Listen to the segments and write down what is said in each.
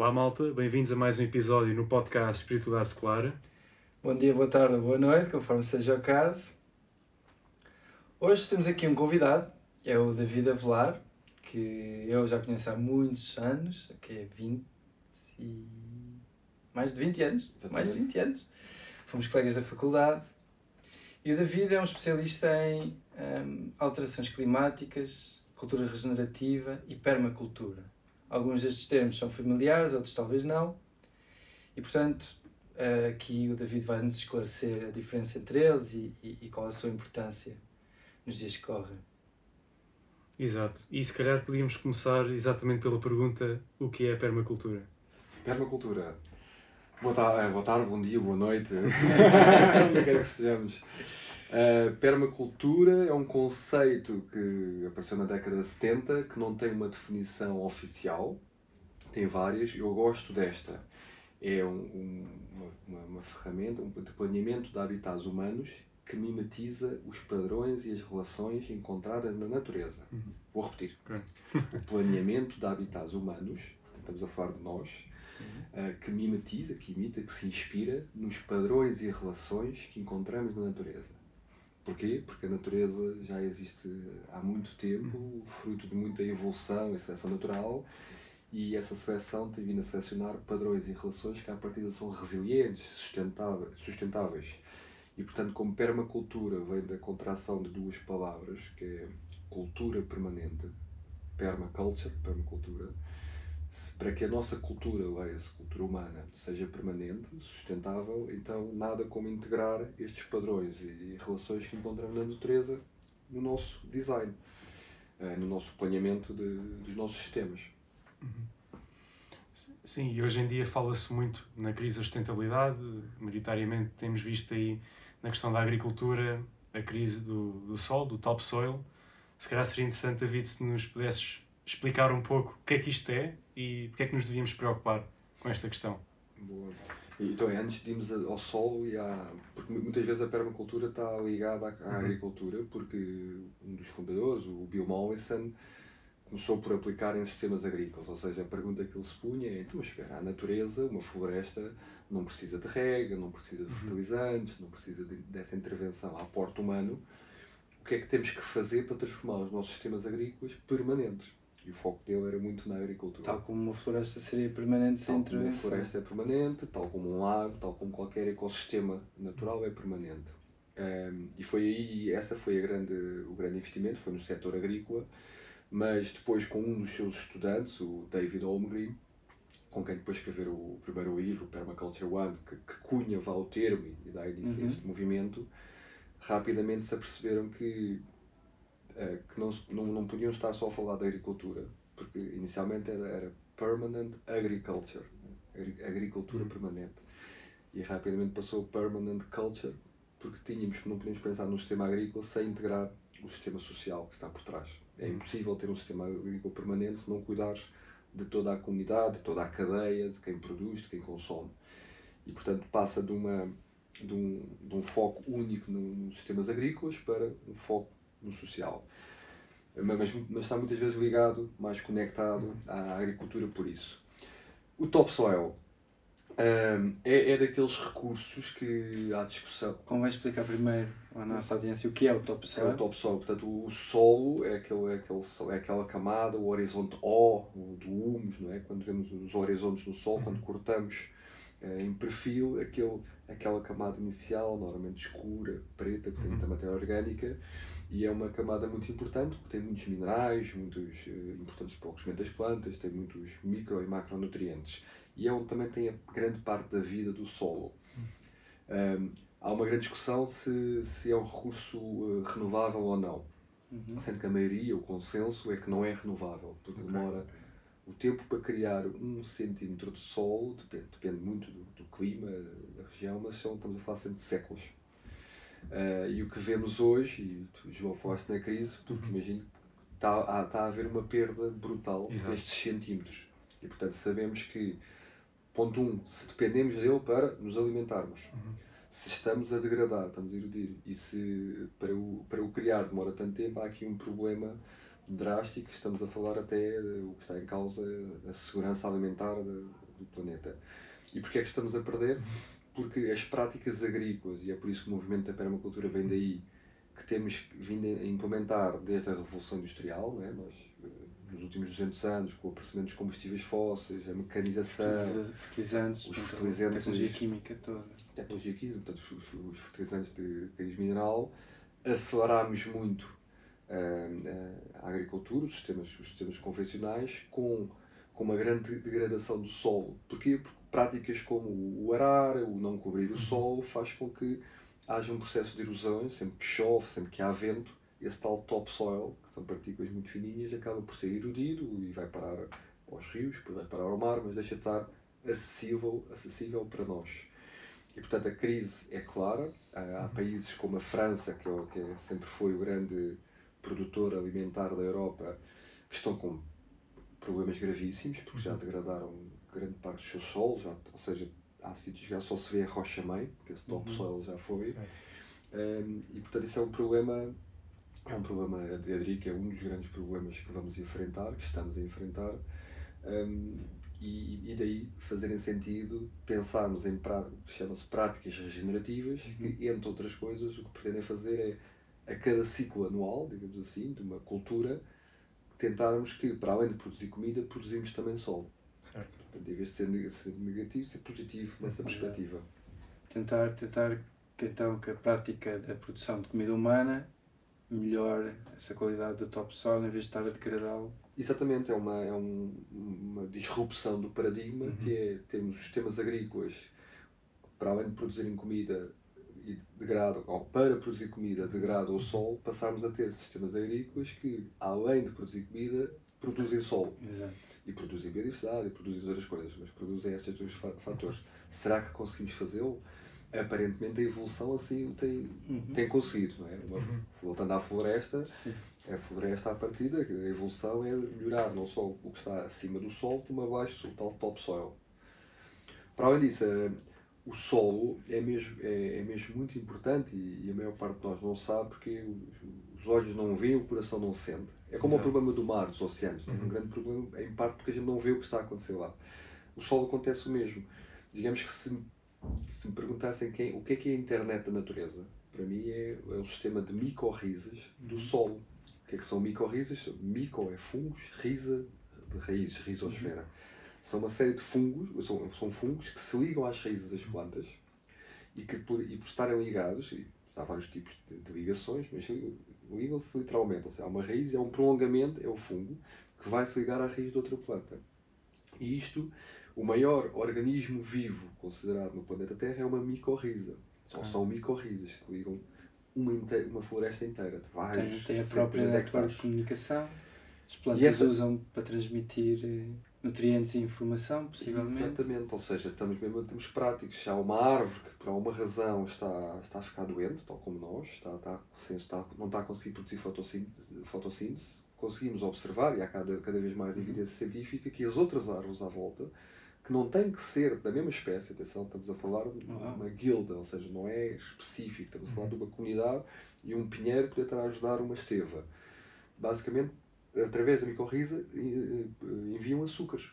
Olá malta, bem-vindos a mais um episódio no podcast Espiritualidade Secular. Bom dia, boa tarde ou boa noite, conforme seja o caso. Hoje temos aqui um convidado, é o David Avelar, que eu já conheço há muitos anos, que é mais de 20 anos. Exatamente. Mais de 20 anos. Fomos colegas da faculdade. E o David é um especialista em alterações climáticas, cultura regenerativa e permacultura. Alguns destes termos são familiares, outros talvez não. E, portanto, aqui o David vai-nos esclarecer a diferença entre eles e qual a sua importância nos dias que correm. Exato, e se calhar podíamos começar exatamente pela pergunta: o que é a permacultura? Permacultura. Boa tarde, bom dia, boa noite. Onde quer que estejamos. Permacultura é um conceito que apareceu na década de 70, que não tem uma definição oficial, tem várias. Eu gosto desta. É uma ferramenta, um planeamento de habitats humanos que mimetiza os padrões e as relações encontradas na natureza. Vou repetir. Okay. O planeamento de habitats humanos, estamos a falar de nós, que mimetiza, que imita, que se inspira nos padrões e relações que encontramos na natureza. Porquê? Porque a natureza já existe há muito tempo, fruto de muita evolução e seleção natural, e essa seleção tem vindo a selecionar padrões e relações que à partida são resilientes, sustentáveis. E portanto, como permacultura vem da contração de duas palavras, que é cultura permanente, permacultura, para que a nossa cultura, leia-se cultura humana, seja permanente, sustentável, então nada como integrar estes padrões e relações que encontramos na natureza no nosso design, no nosso planeamento dos nossos sistemas. Sim, e hoje em dia fala-se muito na crise da sustentabilidade. Maioritariamente temos visto aí na questão da agricultura a crise do solo, do topsoil. Se calhar seria interessante, David, se nos pudesses explicar um pouco o que é que isto é e porque é que nos devíamos preocupar com esta questão. Boa. Então, antes de irmos ao solo porque muitas vezes a permacultura está ligada à agricultura, porque um dos fundadores, o Bill Mollison, começou por aplicar em sistemas agrícolas, ou seja, a pergunta que ele se punha é: então, mas espera, a natureza, uma floresta, não precisa de rega, não precisa de fertilizantes, não precisa dessa intervenção a aporte humano. O que é que temos que fazer para transformar os nossos sistemas agrícolas permanentes? E o foco dele era muito na agricultura. Tal como uma floresta seria permanente sem intervenção. Tal como uma floresta é permanente, tal como um lago, tal como qualquer ecossistema natural é permanente. E foi aí, essa foi o grande investimento, foi no setor agrícola, mas depois com um dos seus estudantes, o David Holmgren, com quem depois escreveram o primeiro livro, Permaculture One, que cunha vá o termo e dá início a este movimento, rapidamente se aperceberam que não podiam estar só a falar da agricultura, porque inicialmente era permanent agriculture, agricultura permanente, e rapidamente passou permanent culture, porque não podíamos pensar num sistema agrícola sem integrar o sistema social que está por trás. É impossível ter um sistema agrícola permanente se não cuidares de toda a comunidade, de toda a cadeia, de quem produz, de quem consome. E portanto passa de um foco único nos sistemas agrícolas para um foco no social. Mas está muitas vezes ligado, mais conectado à agricultura por isso. O topsoil é daqueles recursos que há discussão. Convém explicar primeiro à nossa audiência o que é o topsoil. É o topsoil, portanto o solo é aquela camada, o horizonte O do humus, não é? Quando vemos os horizontes no solo, quando cortamos em perfil, aquela camada inicial, normalmente escura, preta, que tem muita matéria orgânica, e é uma camada muito importante, porque tem muitos minerais, importantes para o crescimento das plantas, tem muitos micro e macronutrientes, e é onde também tem a grande parte da vida do solo. Há uma grande discussão se é um recurso renovável ou não, sendo que a maioria, o consenso, é que não é renovável, porque demora o tempo para criar 1 centímetro de solo, depende muito do clima, da região, mas estamos a falar sempre de séculos. E o que vemos hoje, e tu, João, falaste na crise, porque imagino que está a haver uma perda brutal destes centímetros. E portanto sabemos que, ponto 1, se dependemos dele para nos alimentarmos, se estamos a degradar, estamos a erodir, e se para o criar demora tanto tempo, há aqui um problema drástico. Estamos a falar até o que está em causa, a segurança alimentar do planeta. E porquê é que estamos a perder? Porque as práticas agrícolas, e é por isso que o movimento da permacultura vem daí, que temos vindo a implementar desde a Revolução Industrial, não é? Nós, nos últimos 200 anos, com o aparecimento dos combustíveis fósseis, a mecanização, fertilizantes, os fertilizantes, a tecnologia química toda. Tecnologia química, portanto, os fertilizantes de cariz mineral, acelerámos muito a agricultura, os sistemas convencionais, com uma grande degradação do solo. Porquê? Porque práticas como o arar, o não cobrir o solo, faz com que haja um processo de erosão, sempre que chove, sempre que há vento, esse tal topsoil, que são partículas muito fininhas, acaba por ser erodido e vai parar aos rios, depois vai parar ao mar, mas deixa de estar acessível para nós. E, portanto, a crise é clara. Há países como a França, que sempre foi o grande produtor alimentar da Europa, que estão com problemas gravíssimos, porque já degradaram grande parte dos seus solos, ou seja, há sítios que já só se vê a rocha-mãe, porque esse topsoil já foi. E, portanto, isso é um problema, eu diria que é um dos grandes problemas que vamos enfrentar, que estamos a enfrentar. E daí fazerem sentido pensarmos em que chama-se práticas regenerativas, que, entre outras coisas, o que pretendem fazer é, a cada ciclo anual, digamos assim, de uma cultura, tentarmos que, para além de produzir comida, produzimos também solo. Certo. Portanto, em vez de ser negativo, ser positivo nessa perspectiva. Tentar que, então, que a prática da produção de comida humana melhore essa qualidade do topsoil em vez de estar a degradá-lo. Exatamente, é uma disrupção do paradigma, que é termos os sistemas agrícolas que, para além de produzirem comida e degradam, ou para produzir comida degradam o solo, passarmos a ter sistemas agrícolas que, além de produzir comida, produzem solo. Exato. E produzem biodiversidade e produzem outras coisas, mas produzem estes dois fatores. Será que conseguimos fazê-lo? Aparentemente a evolução assim tem conseguido, não é? Voltando à floresta, Sim. a floresta à partida, a evolução é melhorar não só o que está acima do solo, como abaixo do tal topsoil. Para além disso, o solo é mesmo muito importante e a maior parte de nós não sabe porque os olhos não veem, o coração não sente. É como o problema do mar, dos oceanos. É um grande problema, em parte porque a gente não vê o que está a acontecer lá. O solo acontece o mesmo. Digamos que se me perguntassem o que é a internet da natureza, para mim é o sistema de micorrizas do solo. O que é que são micorrizas? Mico é fungos, risa de raízes, rizosfera. São uma série de fungos, são fungos que se ligam às raízes das plantas e que por estarem ligados, e há vários tipos de ligações, mas ligam-se literalmente, ou seja, há uma raiz, é um prolongamento, é o fungo, que vai se ligar à raiz de outra planta. E isto, o maior organismo vivo considerado no planeta Terra é uma micorriza. São micorrizas que ligam uma floresta inteira de vários. Tem a própria network de comunicação. As plantas usam para transmitir nutrientes e informação, possivelmente. Exatamente, ou seja, temos práticos. Se há uma árvore que por alguma razão está a ficar doente, tal como nós, não está a conseguir produzir fotossíntese, conseguimos observar, e há cada vez mais evidência científica, que as outras árvores à volta, que não têm que ser da mesma espécie, atenção, estamos a falar de uma guilda, ou seja, não é específico, estamos a falar de uma comunidade e um pinheiro poder estar a ajudar uma esteva. Basicamente, através da micorriza, enviam açúcares,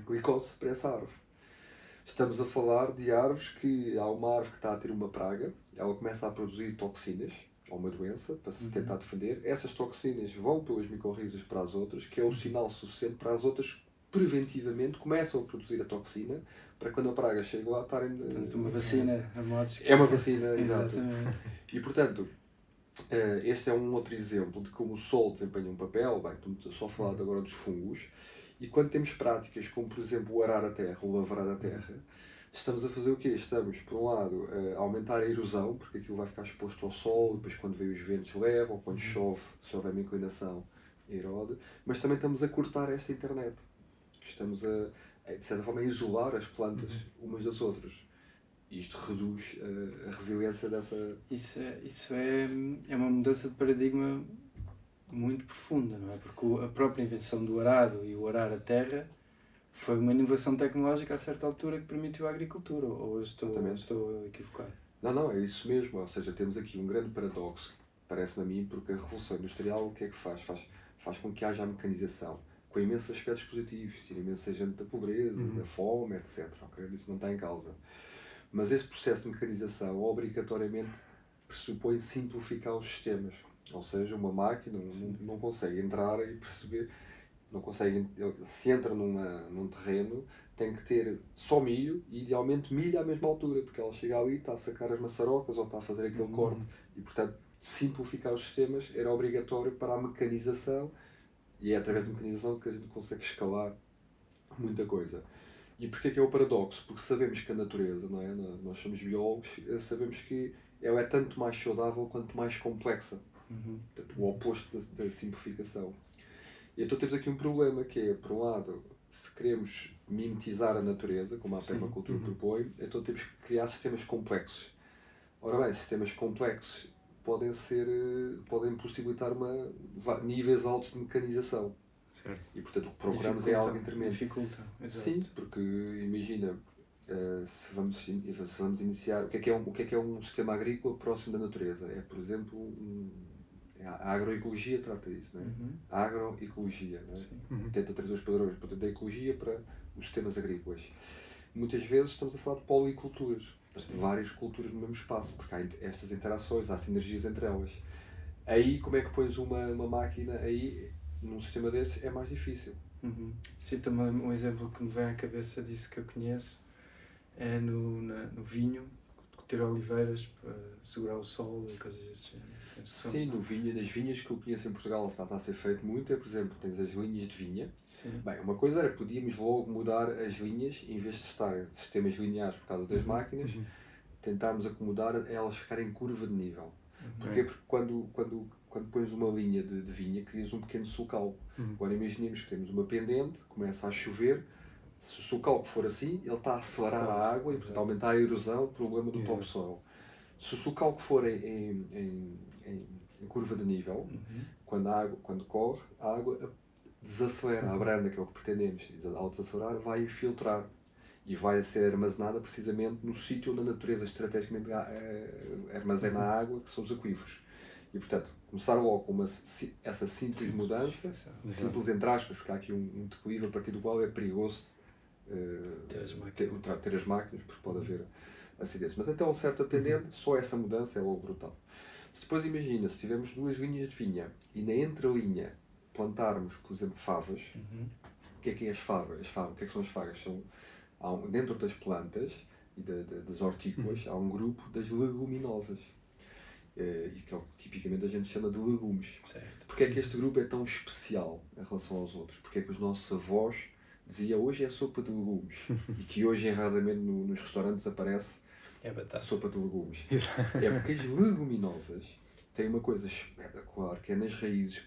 glicose para essa árvore. Estamos a falar de árvores que há uma árvore que está a ter uma praga, ela começa a produzir toxinas, ou uma doença, para se tentar defender. Essas toxinas vão pelas micorrizas para as outras, que é o sinal suficiente para as outras preventivamente começam a produzir a toxina, para quando a praga chega lá estarem... Portanto, uma vacina a modos... É uma vacina, exato. Exatamente. E, portanto, este é um outro exemplo de como o sol desempenha um papel. Bem, estamos só a falar agora dos fungos, e quando temos práticas como, por exemplo, o arar a terra, o lavrar a terra, estamos a fazer o quê? Estamos, por um lado, a aumentar a erosão, porque aquilo vai ficar exposto ao sol, e depois quando vem os ventos levam, ou quando chove, se houver uma inclinação, erode, mas também estamos a cortar esta internet. Estamos de certa forma, a isolar as plantas umas das outras. Isto reduz a resiliência dessa... Isso é uma mudança de paradigma muito profunda, não é? Porque a própria invenção do arado e o arar a terra foi uma inovação tecnológica a certa altura que permitiu a agricultura, ou estou equivocado? Não, é isso mesmo. Ou seja, temos aqui um grande paradoxo, parece-me a mim, porque a Revolução Industrial o que é que faz? Faz com que haja a mecanização. com imensos aspectos positivos, tira imensa gente da pobreza, da fome, etc. Okay? Isso não está em causa. Mas esse processo de mecanização obrigatoriamente pressupõe simplificar os sistemas. Ou seja, uma máquina não consegue entrar e perceber, não consegue, se entra num terreno, tem que ter só milho e idealmente milho à mesma altura, porque ela chega ali, está a sacar as maçarocas ou está a fazer aquele corte. E portanto, simplificar os sistemas era obrigatório para a mecanização, e é através da mecanização que a gente consegue escalar muita coisa. E porquê que é o paradoxo? Porque sabemos que a natureza, não é? Nós somos biólogos, sabemos que ela é tanto mais saudável quanto mais complexa. Portanto, o oposto da simplificação. E então temos aqui um problema que é, por um lado, se queremos mimetizar a natureza, como a permacultura propõe, então temos que criar sistemas complexos. Ora bem, sistemas complexos podem possibilitar níveis altos de mecanização. Certo. E portanto o que procuramos é algo intermédio. Dificulta, exato. Sim, porque imagina, se vamos iniciar, o que é um sistema agrícola próximo da natureza? É, por exemplo, a agroecologia trata disso, não é? A agroecologia, não é? Tenta trazer os padrões da ecologia para os sistemas agrícolas. Muitas vezes estamos a falar de policulturas, várias culturas no mesmo espaço, porque há estas interações, há sinergias entre elas. Aí, como é que pões uma máquina aí, num sistema desses, é mais difícil. Cito-me um exemplo que me vem à cabeça disso que eu conheço, é no vinho, ter oliveiras para segurar o sol e coisas desse género. Sim, no vinho, nas vinhas que eu conheço em Portugal está a ser feito muito, por exemplo, tens as linhas de vinha. Sim. Bem, uma coisa era, podíamos logo mudar as linhas, em vez de estar sistemas lineares por causa das máquinas, tentarmos acomodar a elas ficarem em curva de nível. Porquê? Porque quando pões uma linha de vinha, crias um pequeno sulcal. Agora imaginemos que temos uma pendente, começa a chover, se o sulcal for assim, ele está a acelerar a água e portanto aumentar a erosão, o problema do topsoil. Se o sulcal for em curva de nível, quando corre, a água desacelera, abranda, que é o que pretendemos. Ao desacelerar, vai filtrar e vai ser armazenada precisamente no sítio onde a natureza estrategicamente armazena a água, que são os aquíferos. E portanto, começar logo com essa simples mudança, simples entre aspas, porque há aqui um declive a partir do qual é perigoso ter as máquinas, porque pode haver acidentes. Mas até um certo pendente, só essa mudança é logo brutal. Se depois imagina, se tivermos duas linhas de vinha e na entrelinha plantarmos, por exemplo, favas, o que é as favas? O que é que são as favas? Dentro das plantas e das hortícolas há um grupo das leguminosas. E que é o que tipicamente a gente chama de legumes. Certo. Porque é que este grupo é tão especial em relação aos outros? Porque é que os nossos avós diziam hoje é sopa de legumes e que hoje erradamente nos restaurantes aparece sopa de legumes. É porque as leguminosas têm uma coisa espetacular, que é nas raízes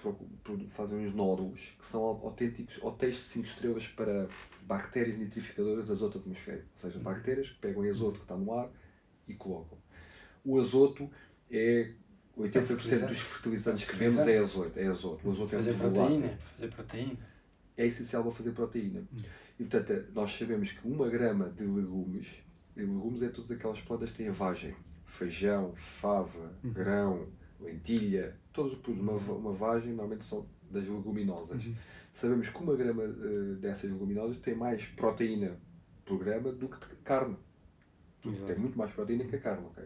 fazem uns nódulos que são autênticos hotéis de 5 estrelas para bactérias nitrificadoras de azoto atmosférico. Ou seja, bactérias que pegam azoto que está no ar e colocam. O azoto é 80% dos fertilizantes que vemos é azoto. O azoto fazer proteína. É essencial para fazer proteína. E portanto, nós sabemos que 1 grama de legumes é todas aquelas plantas que têm a vagem. Feijão, fava, grão, lentilha, todos uma vagem normalmente são das leguminosas. Sabemos que 1 grama dessas leguminosas tem mais proteína por grama do que carne. Tem muito mais proteína que a carne, ok?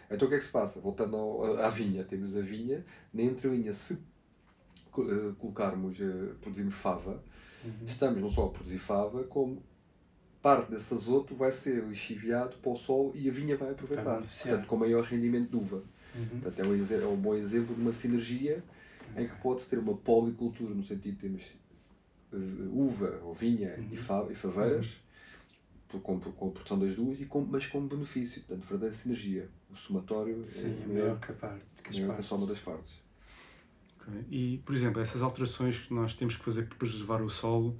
Então o que é que se passa? Voltando à vinha, temos a vinha, na entrelinha, se produzirmos fava, estamos não só a produzir fava, como parte desse azoto vai ser lixiviado para o sol e a vinha vai aproveitar, portanto, com maior rendimento de uva. Portanto, é um bom exemplo de uma sinergia em que pode-se ter uma policultura, no sentido de termos uva, ou vinha e faveiras, com a produção das duas, mas com benefício, portanto, verdadeira sinergia. O somatório é maior que a soma das partes. Okay. E, por exemplo, essas alterações que nós temos que fazer para preservar o solo,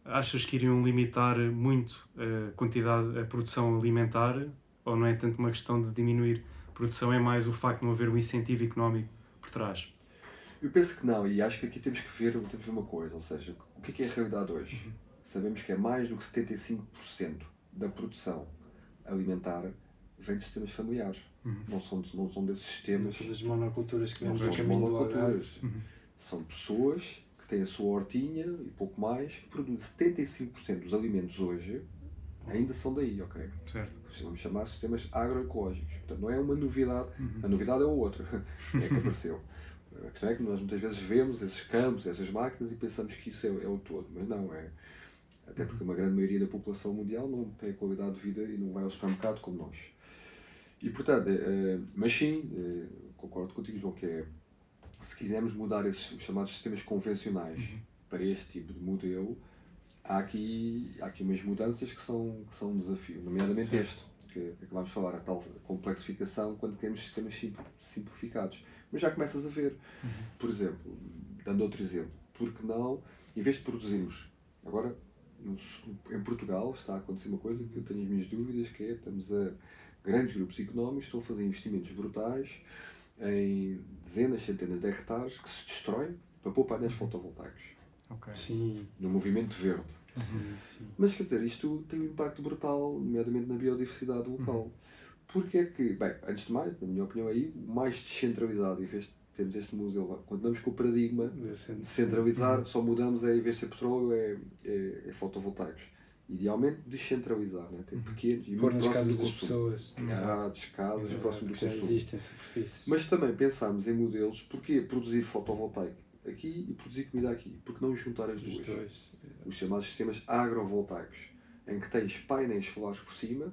achas que iriam limitar muito a produção alimentar, ou não é tanto uma questão de diminuir a produção, é mais o facto de não haver um incentivo económico por trás? Eu penso que não, e acho que aqui temos que ver uma coisa, ou seja, o que é a realidade hoje? Sabemos que é mais do que 75% da produção alimentar vem de sistemas familiares. Não são desses sistemas. Não são das monoculturas que não vemos são monoculturas. São pessoas que tem a sua hortinha e pouco mais, que produz 75% dos alimentos hoje, ainda são daí, ok? Certo. Vamos chamar sistemas agroecológicos. Portanto, não é uma novidade, a novidade é o outro, é que apareceu. A questão é que nós muitas vezes vemos esses campos, essas máquinas e pensamos que isso é o todo, mas não é. Até porque uma grande maioria da população mundial não tem a qualidade de vida e não vai ao supermercado como nós. E portanto, mas sim, concordo contigo, João, que é, se quisermos mudar esses chamados sistemas convencionais para este tipo de modelo, há aqui umas mudanças que são um desafio, nomeadamente este, que acabámos de falar, a tal complexificação quando temos sistemas simplificados. Mas já começas a ver, por exemplo, dando outro exemplo, porque não, em vez de produzirmos, agora em Portugal está a acontecer uma coisa que eu tenho as minhas dúvidas, que é, estamos a grandes grupos económicos estão a fazer investimentos brutais em dezenas, centenas de hectares que se destroem para pôr painéis fotovoltaicos. Okay. Sim. No movimento verde. Sim. Mas quer dizer, isto tem um impacto brutal, nomeadamente na biodiversidade local. Porque é que, bem, antes de mais, na minha opinião aí, o mais descentralizado, em vez de termos este modelo, continuamos com o paradigma de centralizar, só mudamos, em vez de ser petróleo, é fotovoltaicos. Idealmente descentralizar, né? Ter pequenos e muito próximos do consumo. Casas, próximo do consumo. Existem superfícies. Mas também pensarmos em modelos, porque produzir fotovoltaico aqui e produzir comida aqui? Porque não juntar as duas? Os chamados sistemas agrovoltaicos, em que tens painéis solares por cima,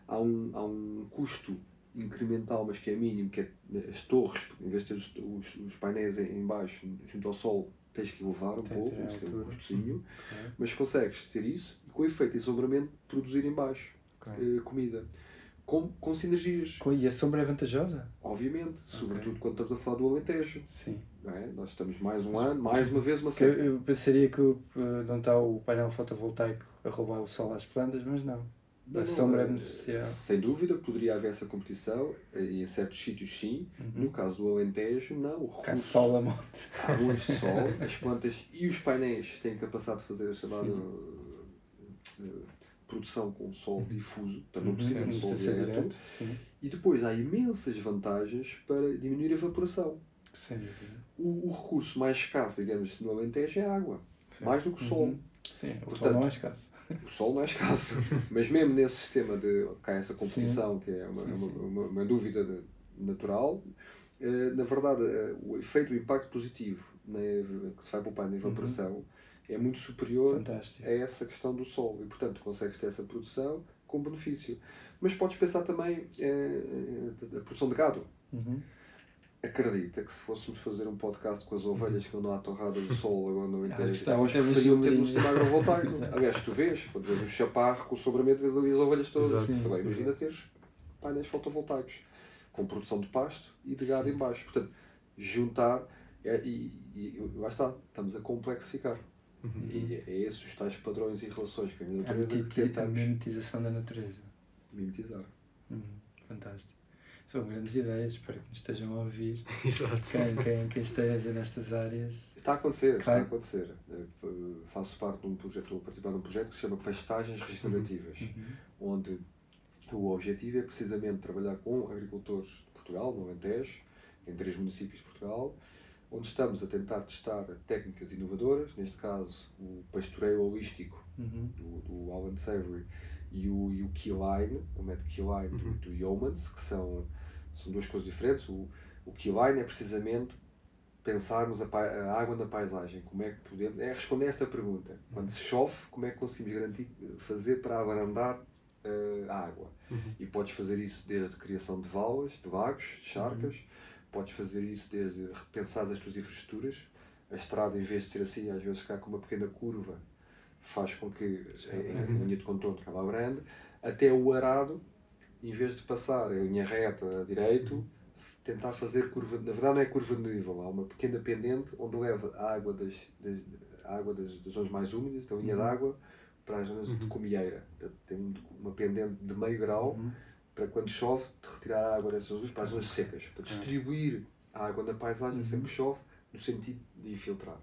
há um custo incremental, mas que é mínimo, que é as torres, em vez de ter os painéis em baixo, junto ao sol, tens que elevar um pouco, isso tem um custozinho, mas consegues ter isso e com efeito de ensombramento produzir em baixo comida. Com sinergias. E a sombra é vantajosa? Obviamente, sobretudo quando estamos a falar do Alentejo. Sim. Não é? Nós estamos mais um ano, mais uma vez uma seca. Eu pensaria que não está o painel fotovoltaico a roubar o sol às plantas, mas não. A sombra é beneficial. Sem dúvida, poderia haver essa competição, em certos sítios sim. No caso do Alentejo, não. O recurso, sol a monte. Há muito sol, as plantas e os painéis têm capacidade de fazer a chamada produção com sol difuso, portanto não precisa de sol direto. E depois há imensas vantagens para diminuir a evaporação. O recurso mais escasso, digamos, no Alentejo é a água, mais do que o sol. Sim, o sol não é escasso. O sol não é escasso, mas mesmo nesse sistema de cá essa competição, que é uma dúvida natural, na verdade o efeito, o impacto positivo que se vai poupar na evaporação é muito superior a essa questão do sol e portanto consegues ter essa produção com benefício. Mas podes pensar também a produção de gado. Acredita que se fôssemos fazer um podcast com as ovelhas que andam à torrada do sol agora no Alentejo, elas preferiam ter um sistema agrovoltaico. Aliás, tu vês, quando vês um chaparro com o sobramento, vês ali as ovelhas todas. Agora, imagina teres painéis fotovoltaicos com produção de pasto e de gado em baixo. Portanto, juntar e lá está, estamos a complexificar. E é esses os tais padrões e relações que a natureza que tentamos. A mimetização da natureza. Mimetizar. Fantástico. São grandes ideias, espero que nos estejam a ouvir. Exato. Quem esteja nestas áreas. Está a acontecer, está a acontecer. Faço parte de um projeto, estou a participar de um projeto que se chama Pastagens Regenerativas, onde o objetivo é precisamente trabalhar com agricultores de Portugal, no Alentejo, em 3 municípios de Portugal, onde estamos a tentar testar técnicas inovadoras, neste caso o pastoreio holístico do Alan Savory e o Keyline, o método Keyline do Yeomans, que são 2 coisas diferentes. O Keyline é precisamente pensarmos a água na paisagem, como é que podemos, responder a esta pergunta, quando se chove, como é que conseguimos fazer para abrandar a água? E podes fazer isso desde a criação de valas, de lagos, de charcas, podes fazer isso desde repensar as tuas infraestruturas, a estrada em vez de ser assim, às vezes cá com uma pequena curva, faz com que a linha de contorno acaba abrande, até o arado, em vez de passar a linha reta a direito, tentar fazer curva, na verdade não é curva de nível, há uma pequena pendente onde leva a água das zonas mais úmidas, da linha d'água, para as zonas de comieira. Tem uma pendente de meio grau para quando chove, de retirar a água dessas zonas para as zonas secas, para distribuir a água na paisagem sempre que chove, no sentido de infiltrar.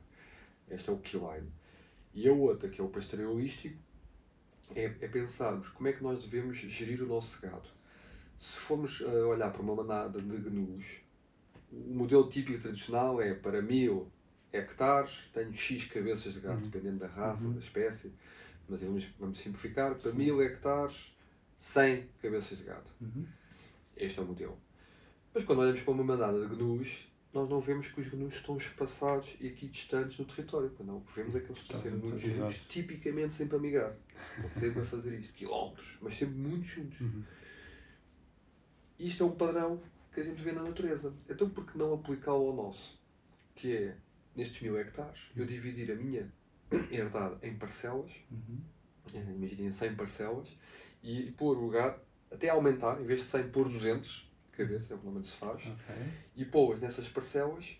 Este é o Keyline. E a outra, que é o pastoreio holístico, é pensarmos como é que nós devemos gerir o nosso gado. Se formos olhar para uma manada de gnus, o modelo típico tradicional é para 1000 hectares, tenho X cabeças de gado, dependendo da raça, da espécie, mas vamos simplificar, para 1000 hectares, 100 cabeças de gado. Este é o modelo. Mas quando olhamos para uma manada de gnus, nós não vemos que os gnus estão espaçados e aqui distantes no território. Não, o que vemos é que eles estão sempre muito juntos, tipicamente sempre a migrar. Estão sempre a fazer isto, quilómetros, mas sempre muito juntos. Isto é um padrão que a gente vê na natureza. Então por que não aplicá-lo ao nosso? Que é, nestes 1000 hectares, eu dividir a minha herdade em parcelas, imaginem 100 parcelas, e pôr o gado, até aumentar, em vez de 100, pôr 200 cabeças, é o que normalmente se faz, e pô-las nessas parcelas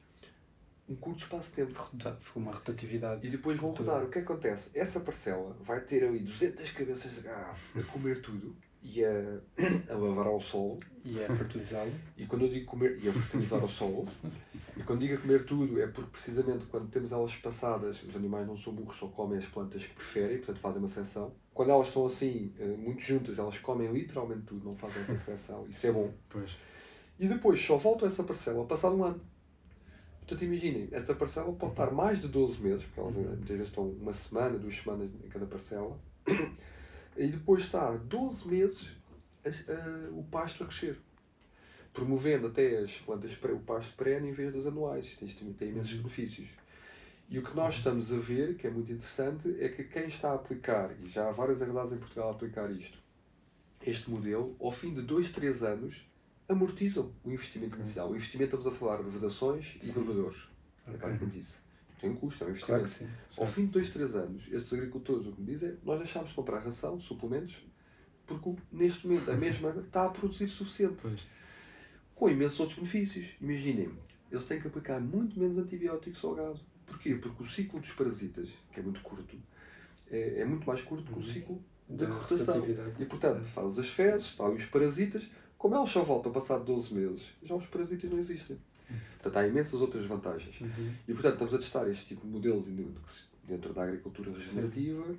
um curto espaço de tempo. Ficou uma rotatividade. E depois vão rodar. O que acontece? Essa parcela vai ter ali 200 cabeças de gado a comer tudo e a lavar ao solo. E a fertilizá-lo. E quando eu digo comer, e a fertilizar o solo. E quando digo a comer tudo é porque precisamente quando temos elas espaçadas, os animais não são burros, só comem as plantas que preferem, portanto fazem uma seleção. Quando elas estão assim, muito juntas, elas comem literalmente tudo, não fazem essa seleção. Isso é bom. Pois. E depois só voltam a essa parcela passado um ano. Portanto, imaginem, esta parcela pode estar mais de 12 meses, porque elas muitas vezes estão uma semana, 2 semanas em cada parcela, e depois está 12 meses o pasto a crescer, promovendo até as plantas, o pasto perene em vez das anuais. Isto tem imensos benefícios. E o que nós estamos a ver, que é muito interessante, é que quem está a aplicar, e já há várias herdades em Portugal a aplicar este modelo, ao fim de 2, 3 anos, amortizam o investimento inicial. O investimento, estamos a falar de vedações e bebedouros. É praticamente isso. Tem um custo, é um investimento. Claro que sim. Ao fim de 2, 3 anos, estes agricultores o que me dizem é nós deixámos de comprar ração, suplementos, porque neste momento a mesma está a produzir suficiente. Pois. Com imensos outros benefícios. Imaginem, eles têm que aplicar muito menos antibióticos ao gado. Porquê? Porque o ciclo dos parasitas, que é muito curto, é muito mais curto que o ciclo da rotação. E portanto, faz as fezes, está os parasitas. Como elas só voltam passado 12 meses, já os parasitas não existem. Portanto, há imensas outras vantagens. E, portanto, estamos a testar este tipo de modelos dentro da agricultura regenerativa.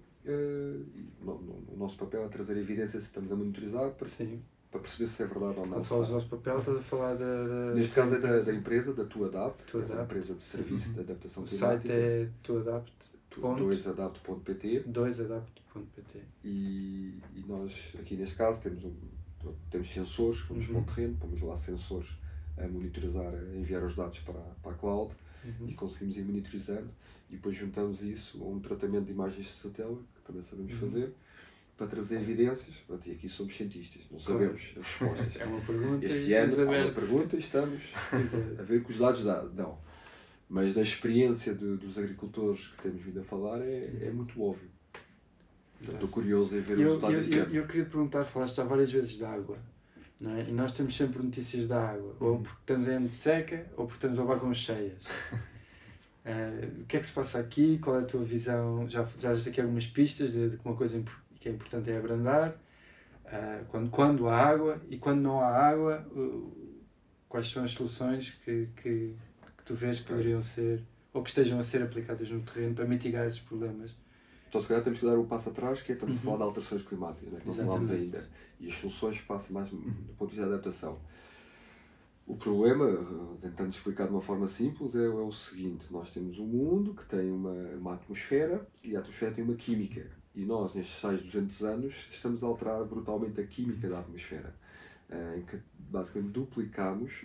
O nosso papel é trazer evidências que estamos a monitorizar para perceber se é verdade ou não. Quando falas do nosso papel, estás a falar Neste caso é da empresa, da TuAdapt, que é uma empresa de serviço de adaptação climática. O site é TuAdapt. 2adapt.pt 2adapt.pt. E nós, aqui neste caso, temos sensores, vamos para o terreno, pomos lá sensores a monitorizar, a enviar os dados para a cloud e conseguimos ir monitorizando e depois juntamos isso a um tratamento de imagens de satélite, que também sabemos fazer, para trazer evidências. E aqui somos cientistas, não sabemos as respostas. É uma pergunta. Este ano há uma pergunta e estamos a ver o que os dados dão. Mas da experiência dos agricultores que temos vindo a falar é muito óbvio. Estou curioso em ver os resultados deste ano. Eu queria te perguntar, falaste já várias vezes da água, não é? E nós temos sempre notícias da água, ou porque estamos em ano de seca, ou porque estamos a levar com cheias. O que é que se passa aqui? Qual é a tua visão? Já deste aqui algumas pistas de que uma coisa que é importante é abrandar. Quando há água e quando não há água, quais são as soluções que tu vês que poderiam ser, ou que estejam a ser aplicadas no terreno para mitigar estes problemas? Então, se calhar, temos que dar um passo atrás, que é estamos a falar de alterações climáticas, né, que não falámos ainda. E as soluções que passam mais do ponto de vista da adaptação. O problema, tentando explicar de uma forma simples, é o seguinte: nós temos um mundo que tem uma atmosfera e a atmosfera tem uma química. E nós, nestes 200 anos, estamos a alterar brutalmente a química da atmosfera, em que basicamente duplicamos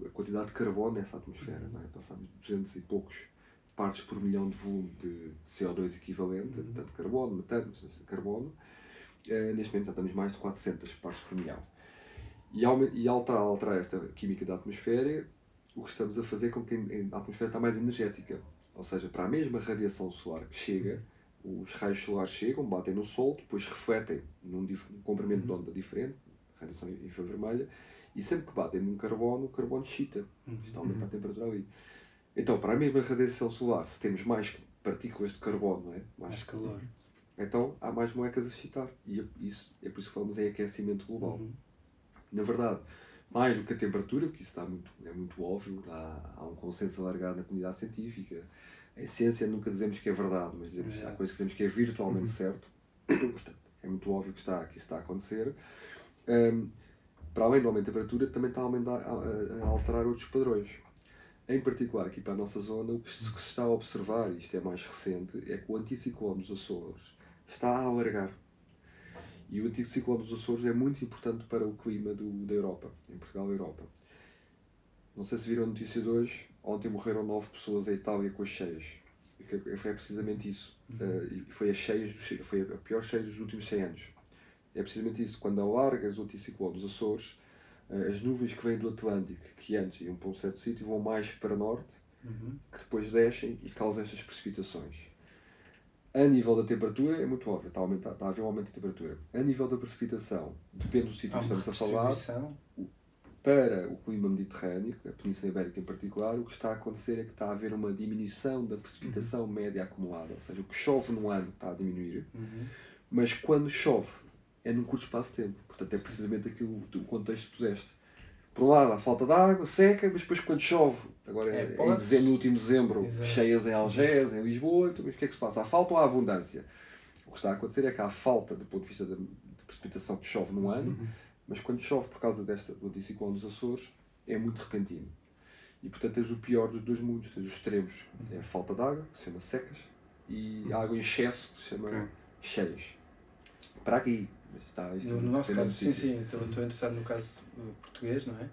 a quantidade de carbono nessa atmosfera. Não é? Passamos de 200 e poucos partes por milhão de volume de CO2 equivalente, portanto carbono, metano, carbono. Neste momento já estamos mais de 400 partes por milhão. E ao alterar esta química da atmosfera, o que estamos a fazer é com que a atmosfera está mais energética. Ou seja, para a mesma radiação solar que chega, os raios solares chegam, batem no Sol, depois refletem num comprimento de onda diferente, radiação infravermelha, e sempre que batem num carbono, o carbono excita. Isto aumenta a temperatura ali. Então, para a mesma radiação solar, se temos mais partículas de carbono, não é? Mais calor. Então, há mais moléculas a excitar. E é por isso que falamos em aquecimento global. Na verdade, mais do que a temperatura, porque isso é muito óbvio, há um consenso alargado na comunidade científica. Em ciência nunca dizemos que é verdade, mas há coisas que dizemos que é virtualmente certo. Portanto, é muito óbvio que isso está a acontecer. Para além do aumento da temperatura, também está a alterar outros padrões. Em particular, aqui para a nossa zona, o que se está a observar, e isto é mais recente, é que o anticiclone dos Açores está a alargar. E o anticiclone dos Açores é muito importante para o clima da Europa, em Portugal e Europa. Não sei se viram a notícia de hoje, ontem morreram 9 pessoas em Itália com as cheias. Foi precisamente isso. Foi a pior cheia dos últimos 100 anos. É precisamente isso. Quando alargas o anticiclone dos Açores, as nuvens que vêm do Atlântico, que antes iam para um certo sítio, vão mais para norte, que depois descem e causam estas precipitações. A nível da temperatura, é muito óbvio, está a haver um aumento de temperatura. A nível da precipitação, depende do sítio que estamos a falar. Para o clima mediterrâneo, a Península Ibérica em particular, o que está a acontecer é que está a haver uma diminuição da precipitação média acumulada. Ou seja, o que chove num ano está a diminuir, mas quando chove é num curto espaço de tempo. Portanto, é precisamente aquilo, o contexto que tu deste. Por um lado, há falta de água, seca, mas depois quando chove, agora no último dezembro, cheias em Algés, em Lisboa, então, mas o que é que se passa? Há falta ou há abundância? O que está a acontecer é que há falta, do ponto de vista da precipitação que chove num ano, mas quando chove por causa do anticiclone dos Açores, é muito repentino. E portanto tens o pior dos dois mundos, tens os extremos. É a falta de água, que se chama secas, e a água em excesso, que se chama cheias. Para aqui. No nosso caso, sim, estou interessado no caso português, não é?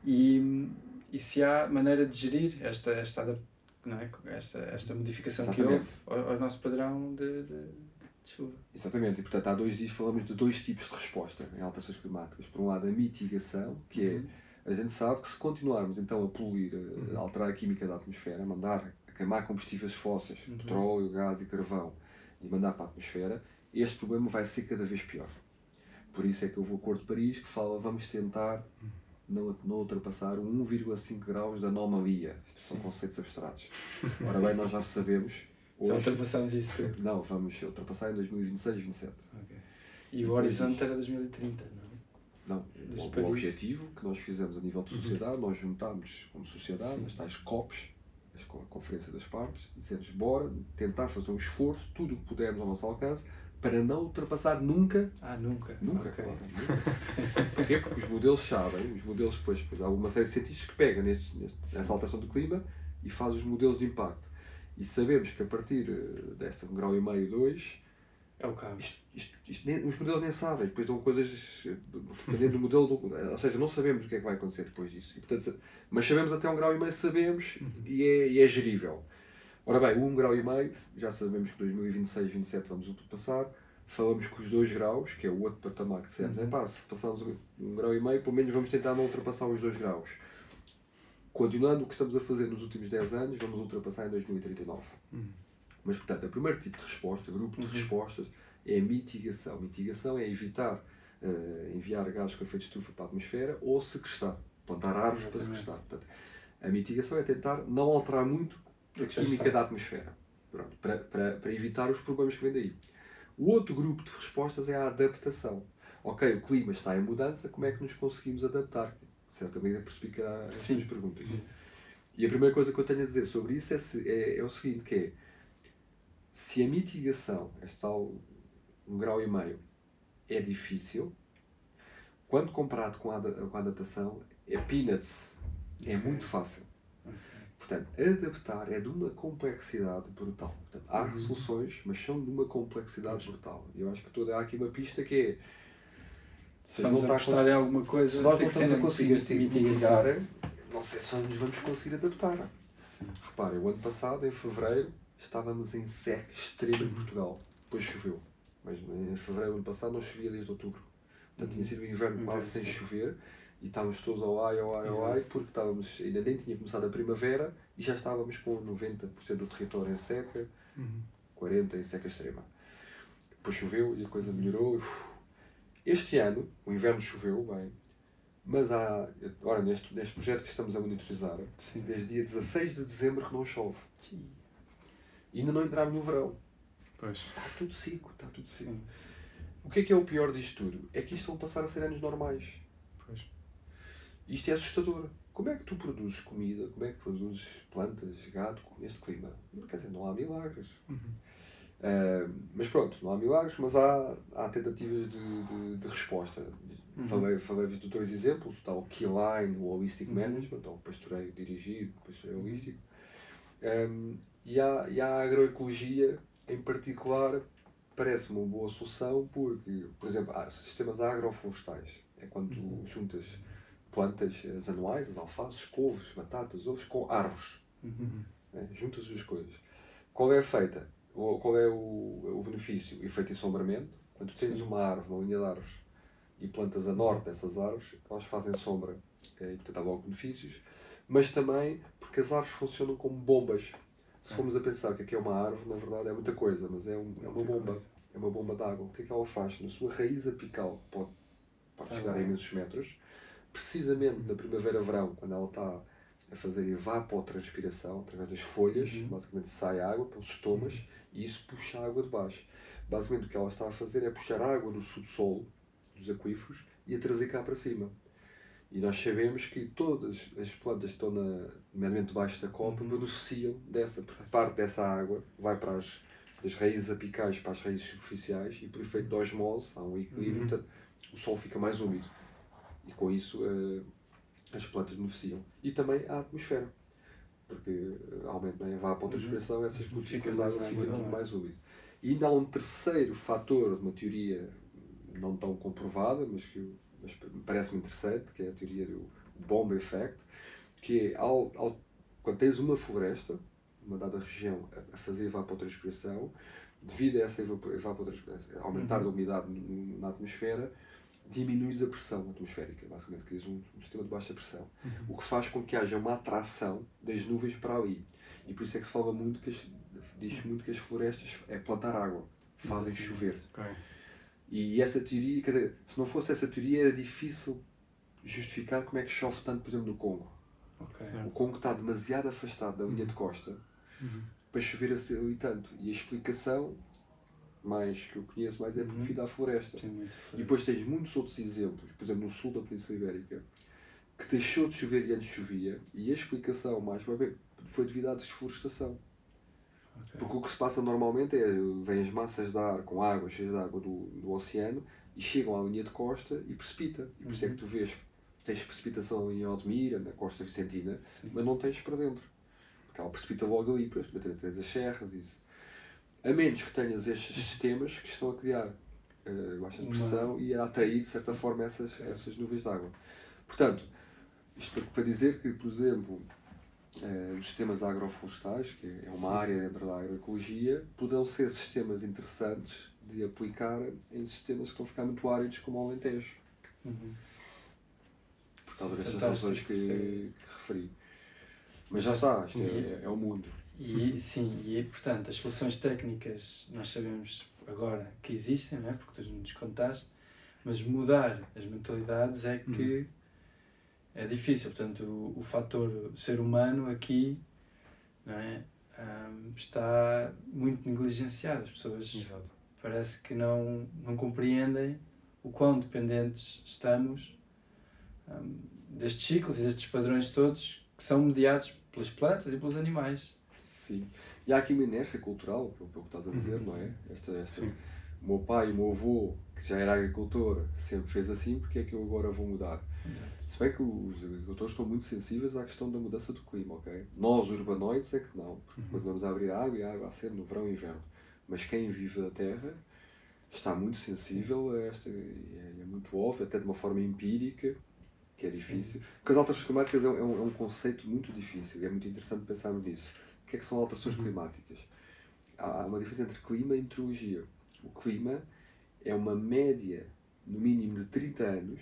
E se há maneira de gerir esta modificação que houve ao nosso padrão de chuva. Exatamente, e portanto há 2 dias falamos de 2 tipos de resposta em alterações climáticas. Por um lado a mitigação, que é, a gente sabe que se continuarmos então a poluir, a alterar a química da atmosfera, a queimar combustíveis fósseis, petróleo, gás e carvão, e mandar para a atmosfera, este problema vai ser cada vez pior. Por isso é que houve o Acordo de Paris que fala, vamos tentar não ultrapassar 1,5 graus de anomalia. Estes são conceitos abstratos. Ora bem, nós já sabemos. Hoje, já ultrapassamos isso tudo? Não, vamos ultrapassar em 2026, 2027. Okay. E o horizonte era 2030, não é? Não, o objetivo que nós fizemos a nível de sociedade, nós juntámos como sociedade, as tais COPs, a Conferência das Partes, e dissemos, bora tentar fazer um esforço, tudo o que pudermos ao nosso alcance, para não ultrapassar nunca. Nunca? Nunca, okay. Claro, nunca. Porquê? Porque os modelos sabem, depois há uma série de cientistas que pegam nessa alteração do clima e fazem os modelos de impacto. E sabemos que a partir desta 1,5 graus, 2, é o caos. Os modelos nem sabem, depois dão coisas dependendo do modelo, ou seja, não sabemos o que é que vai acontecer depois disso. E, portanto, mas sabemos até 1,5 graus, sabemos, e é gerível. Ora bem, o 1,5 graus, já sabemos que 2026, 2027 vamos ultrapassar. Falamos que os 2 graus, que é o outro patamar que dissemos, se passarmos 1,5 graus, pelo menos vamos tentar não ultrapassar os 2 graus. Continuando o que estamos a fazer nos últimos 10 anos, vamos ultrapassar em 2039. Mas, portanto, o primeiro tipo de resposta, grupo de respostas, é a mitigação. Mitigação é evitar enviar gases com efeito de estufa para a atmosfera ou sequestrar, plantar árvores para sequestrar. Portanto, a mitigação é tentar não alterar muito a química da atmosfera, pronto, para evitar os problemas que vêm daí. O outro grupo de respostas é a adaptação. Ok, o clima está em mudança, como é que nos conseguimos adaptar? Certamente percebi que era as suas perguntas. E a primeira coisa que eu tenho a dizer sobre isso é o seguinte, que é, se a mitigação, este tal 1,5 graus, é difícil, quando comparado com a adaptação, é peanuts, é muito fácil. Portanto, adaptar é de uma complexidade brutal. Portanto, há soluções, mas são de uma complexidade brutal. Eu acho que há aqui uma pista que é, se nós não estamos a conseguir mitigar, não sei se nos vamos conseguir adaptar. Reparem, o ano passado, em fevereiro, estávamos em seca extrema em Portugal. Depois choveu. Mas em fevereiro do ano passado não chovia desde outubro. Portanto, tinha sido um inverno quase sem chover. E estávamos todos ao ai, porque ainda nem tinha começado a primavera e já estávamos com 90% do território em seca, 40% em seca extrema. Depois choveu e a coisa melhorou. Este ano, o inverno choveu bem, mas agora neste projeto que estamos a monitorizar, desde dia 16 de dezembro que não chove. E ainda não entramos no verão. Pois. Está tudo seco, O que é o pior disto tudo? É que isto vão passar a ser anos normais. Pois. Isto é assustador. Como é que tu produzes comida, como é que produzes plantas, gado com este clima? Quer dizer, não há milagres. Mas pronto, não há milagres, mas há tentativas de resposta. Falei-vos de 2 exemplos, o tal Keyline, o Holistic Management, ou o pastoreio dirigido, o pastoreio holístico. E a agroecologia, em particular, parece-me uma boa solução porque, por exemplo, há sistemas agroflorestais. É quando tu juntas plantas as anuais, as alfaces, couves, batatas, ovos, com árvores. Né? Juntas as 2 coisas. Qual é a feita? Qual é o benefício? Efeito ensombramento. Quando tu tens uma árvore, uma linha de árvores, e plantas a norte dessas árvores, elas fazem sombra. E portanto há logo benefícios. Mas também porque as árvores funcionam como bombas. Se formos a pensar que aqui é uma árvore, na verdade é muita coisa, mas é uma bomba. É uma bomba de água. O que é que ela faz? Na sua raiz apical, pode chegar a imensos metros, precisamente na primavera-verão, quando ela está a fazer evapotranspiração, através das folhas, basicamente sai água pelos estomas e isso puxa a água de baixo. Basicamente o que ela está a fazer é puxar a água do subsolo, dos aquíferos, e a trazer cá para cima. E nós sabemos que todas as plantas que estão nomeadamente debaixo da copa beneficiam dessa, porque parte dessa água vai para das raízes apicais para as raízes superficiais e por efeito de osmose há um equilíbrio, portanto o solo fica mais úmido e com isso as plantas beneficiam. E também a atmosfera, porque aumenta a evapotranspiração, essas gotículas de água ficam tudo mais úmido. E ainda há um terceiro fator de uma teoria não tão comprovada, mas parece-me interessante, que é a teoria do bomb effect, que é quando tens uma floresta, uma dada região, a fazer evapotranspiração, devido a essa evapotranspiração, aumentar a umidade na atmosfera, diminuis a pressão atmosférica, basicamente crias um sistema de baixa pressão, o que faz com que haja uma atração das nuvens para ali. E por isso é que se fala muito, diz-se muito que as florestas é plantar água, fazem chover. E essa teoria, quer dizer, se não fosse essa teoria era difícil justificar como é que chove tanto, por exemplo, no Congo. O Congo está demasiado afastado da linha de costa para chover ali tanto. E a explicação mais que eu conheço mais é devido à floresta. E depois tens muitos outros exemplos, por exemplo, no sul da Península Ibérica, que deixou de chover e antes chovia, e a explicação mais foi devido à desflorestação. Porque o que se passa normalmente é, vêm as massas de ar com água, cheias de água do oceano, e chegam à linha de costa e precipita. E por isso é que tu vês que tens precipitação em Odmira, na costa vicentina, mas não tens para dentro. Porque ela precipita logo ali, para tens as serras e isso. A menos que tenhas estes sistemas que estão a criar baixa pressão e a atrair, de certa forma, essas nuvens de água. Portanto, isto para dizer que, por exemplo, os sistemas agroflorestais, que é uma área dentro da agroecologia, poderão ser sistemas interessantes de aplicar em sistemas que estão a ficar muito áridos, como o Alentejo. Por causa destas razões que referi. Mas já está, isto é o mundo. E portanto, as soluções técnicas nós sabemos agora que existem, não é? Porque tu nos contaste, mas mudar as mentalidades é que é difícil. Portanto, o fator ser humano aqui, não é? Está muito negligenciado. As pessoas parece que não compreendem o quão dependentes estamos destes ciclos e destes padrões todos que são mediados pelas plantas e pelos animais. Sim. E há aqui uma inércia cultural, pelo que estás a dizer, não é? O meu pai e o meu avô, que já era agricultor, sempre fez assim, porque é que eu agora vou mudar? Se bem que os agricultores estão muito sensíveis à questão da mudança do clima, ok? Nós, urbanoides, é que não, porque continuamos a abrir água e a água a ser no verão e inverno. Mas quem vive da terra está muito sensível a esta, é muito óbvio, até de uma forma empírica, que é difícil. Porque as alterações climáticas é um conceito muito difícil e é muito interessante pensarmos nisso. O que é que são alterações climáticas? Há uma diferença entre clima e meteorologia. O clima é uma média, no mínimo de 30 anos,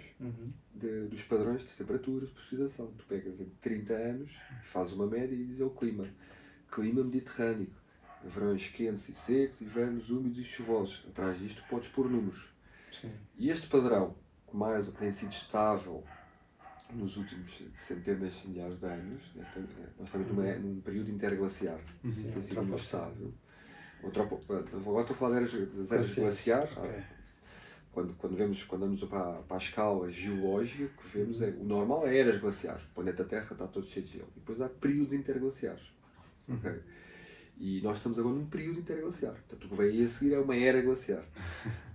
dos padrões de temperatura, de precipitação. Tu pegas em 30 anos, fazes uma média e dizes é o clima. Clima mediterrâneo. Verões quentes e secos, invernos úmidos e chuvosos. Atrás disto podes pôr números. E este padrão, que mais tem sido estável nos últimos centenas de milhares de anos, nós estamos num período interglaciar, tem sido muito estável. Agora estou a falar das eras glaciares. Quando vamos para a escala geológica, o que vemos é o normal é eras glaciares. O planeta Terra está todo cheio de gelo. E depois há períodos interglaciares. Okay? E nós estamos agora num período interglaciar. Portanto, o que vem aí a seguir é uma era glaciar.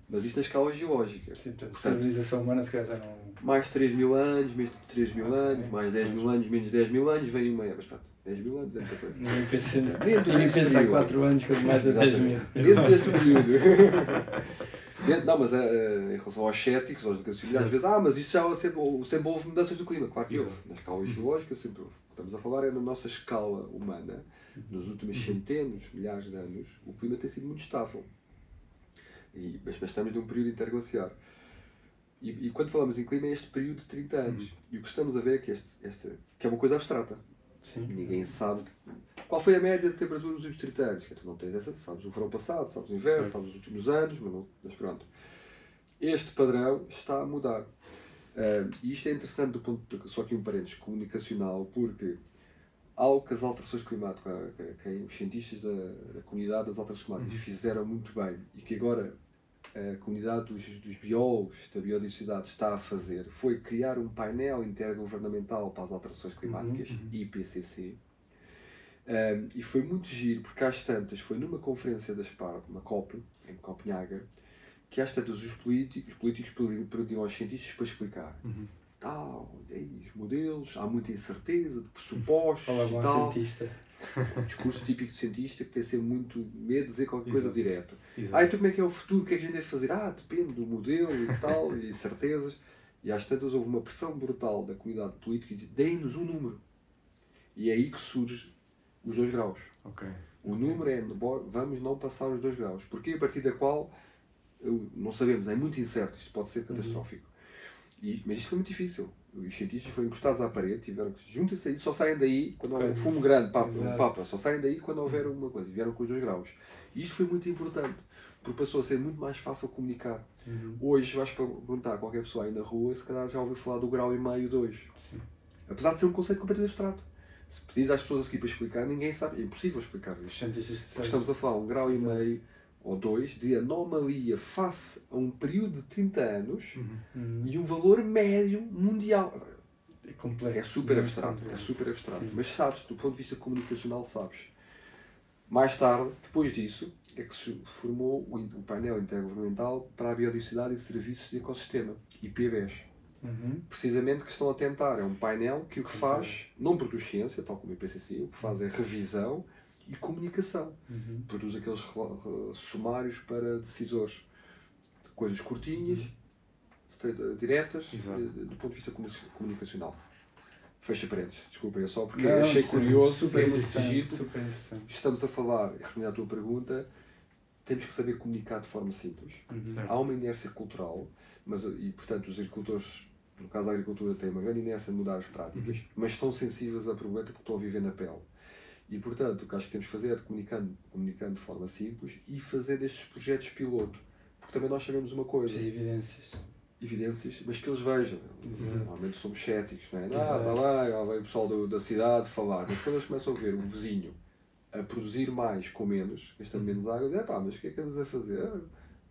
Mas isto na escala geológica. Sim, portanto, a civilização humana se calhar já não... Mais 3 mil anos, menos 3 mil anos, mais 10 mil anos, menos 10 mil anos, vem uma era. Mas pronto, 10 mil anos é muita coisa. Ninguém pensa há 4 anos, quanto mais a 10 mil. Dentro desse período. Não, mas em relação aos céticos, aos negacionistas, às vezes, mas isto já sempre houve mudanças do clima. Claro que houve. Na escala geológica sempre houve. O que estamos a falar é na nossa escala humana. Nos últimos centenas, milhares de anos, o clima tem sido muito estável. Mas estamos num período interglaciar. E quando falamos em clima é este período de 30 anos. E o que estamos a ver é que que é uma coisa abstrata. Sim. Ninguém sabe qual foi a média de temperatura nos últimos 30 anos. Tu não tens essa, sabes o verão passado, sabes o inverno, Sim. sabes os últimos anos, mas pronto. Este padrão está a mudar. E isto é interessante do ponto de, só aqui um parênteses comunicacional, porque algo que as alterações climáticas, que os cientistas da comunidade das alterações climáticas fizeram muito bem e que agora a comunidade dos biólogos da biodiversidade está a fazer, foi criar um painel intergovernamental para as alterações climáticas, IPCC, e foi muito giro, porque às tantas, foi numa conferência da SPAR, uma COP, em Copenhaga, que às tantas os políticos pediam aos cientistas para explicar. Os modelos, há muita incerteza, de pressupostos e tal. Cientista. Um discurso típico de cientista que tem sempre muito medo de dizer qualquer coisa direto. Exato. Então como é que é o futuro? O que é que a gente deve fazer? Depende do modelo e tal, e incertezas. E às tantas houve uma pressão brutal da comunidade política e dizia, deem-nos um número. E é aí que surge os 2 graus. Okay. O número é, vamos não passar os 2 graus. Porque a partir da qual, não sabemos, é muito incerto, isto pode ser catastrófico. Mas isto foi muito difícil. Os cientistas foram encostados à parede, tiveram que juntar-se aí, só saem daí quando houver um fumo grande, papa, só saem daí quando houver uma coisa. E vieram com os 2 graus. E isto foi muito importante, porque passou a ser muito mais fácil comunicar. Hoje vais perguntar a qualquer pessoa aí na rua, se calhar já ouviu falar do grau e meio 2. Sim. Apesar de ser um conceito completamente abstrato. Se pedis às pessoas aqui para explicar, ninguém sabe. É impossível explicar isto. Porque estamos a falar 1,5 graus ou 2 de anomalia face a um período de 30 anos e um valor médio mundial. É complexo. É super abstrato. Sim. Mas sabes, do ponto de vista comunicacional, sabes. Mais tarde, depois disso, é que se formou o painel intergovernamental para a biodiversidade e serviços de ecossistema, IPBES. Precisamente que estão a tentar. É um painel que o que faz, não produz ciência, tal como o IPCC, o que faz é revisão e comunicação. Produz aqueles sumários para decisores. Coisas curtinhas, diretas, do ponto de vista comunicacional. Fecha parênteses, desculpa, é só porque achei curioso, super interessante. interessante. Estamos a falar, respondendo à tua pergunta, temos que saber comunicar de forma simples. Há uma inércia cultural, e portanto os agricultores, no caso da agricultura, têm uma grande inércia de mudar as práticas, mas estão sensíveis a problemas porque estão a viver na pele. E portanto, o que acho que temos que fazer é comunicando de forma simples e fazer destes projetos piloto. Porque também nós sabemos uma coisa. Evidências, mas que eles vejam. Normalmente somos céticos, não é? Está bem, lá vem o pessoal da cidade falar. Mas quando eles começam a ver o vizinho a produzir mais com menos, gastando menos água, mas o que é que andas a fazer?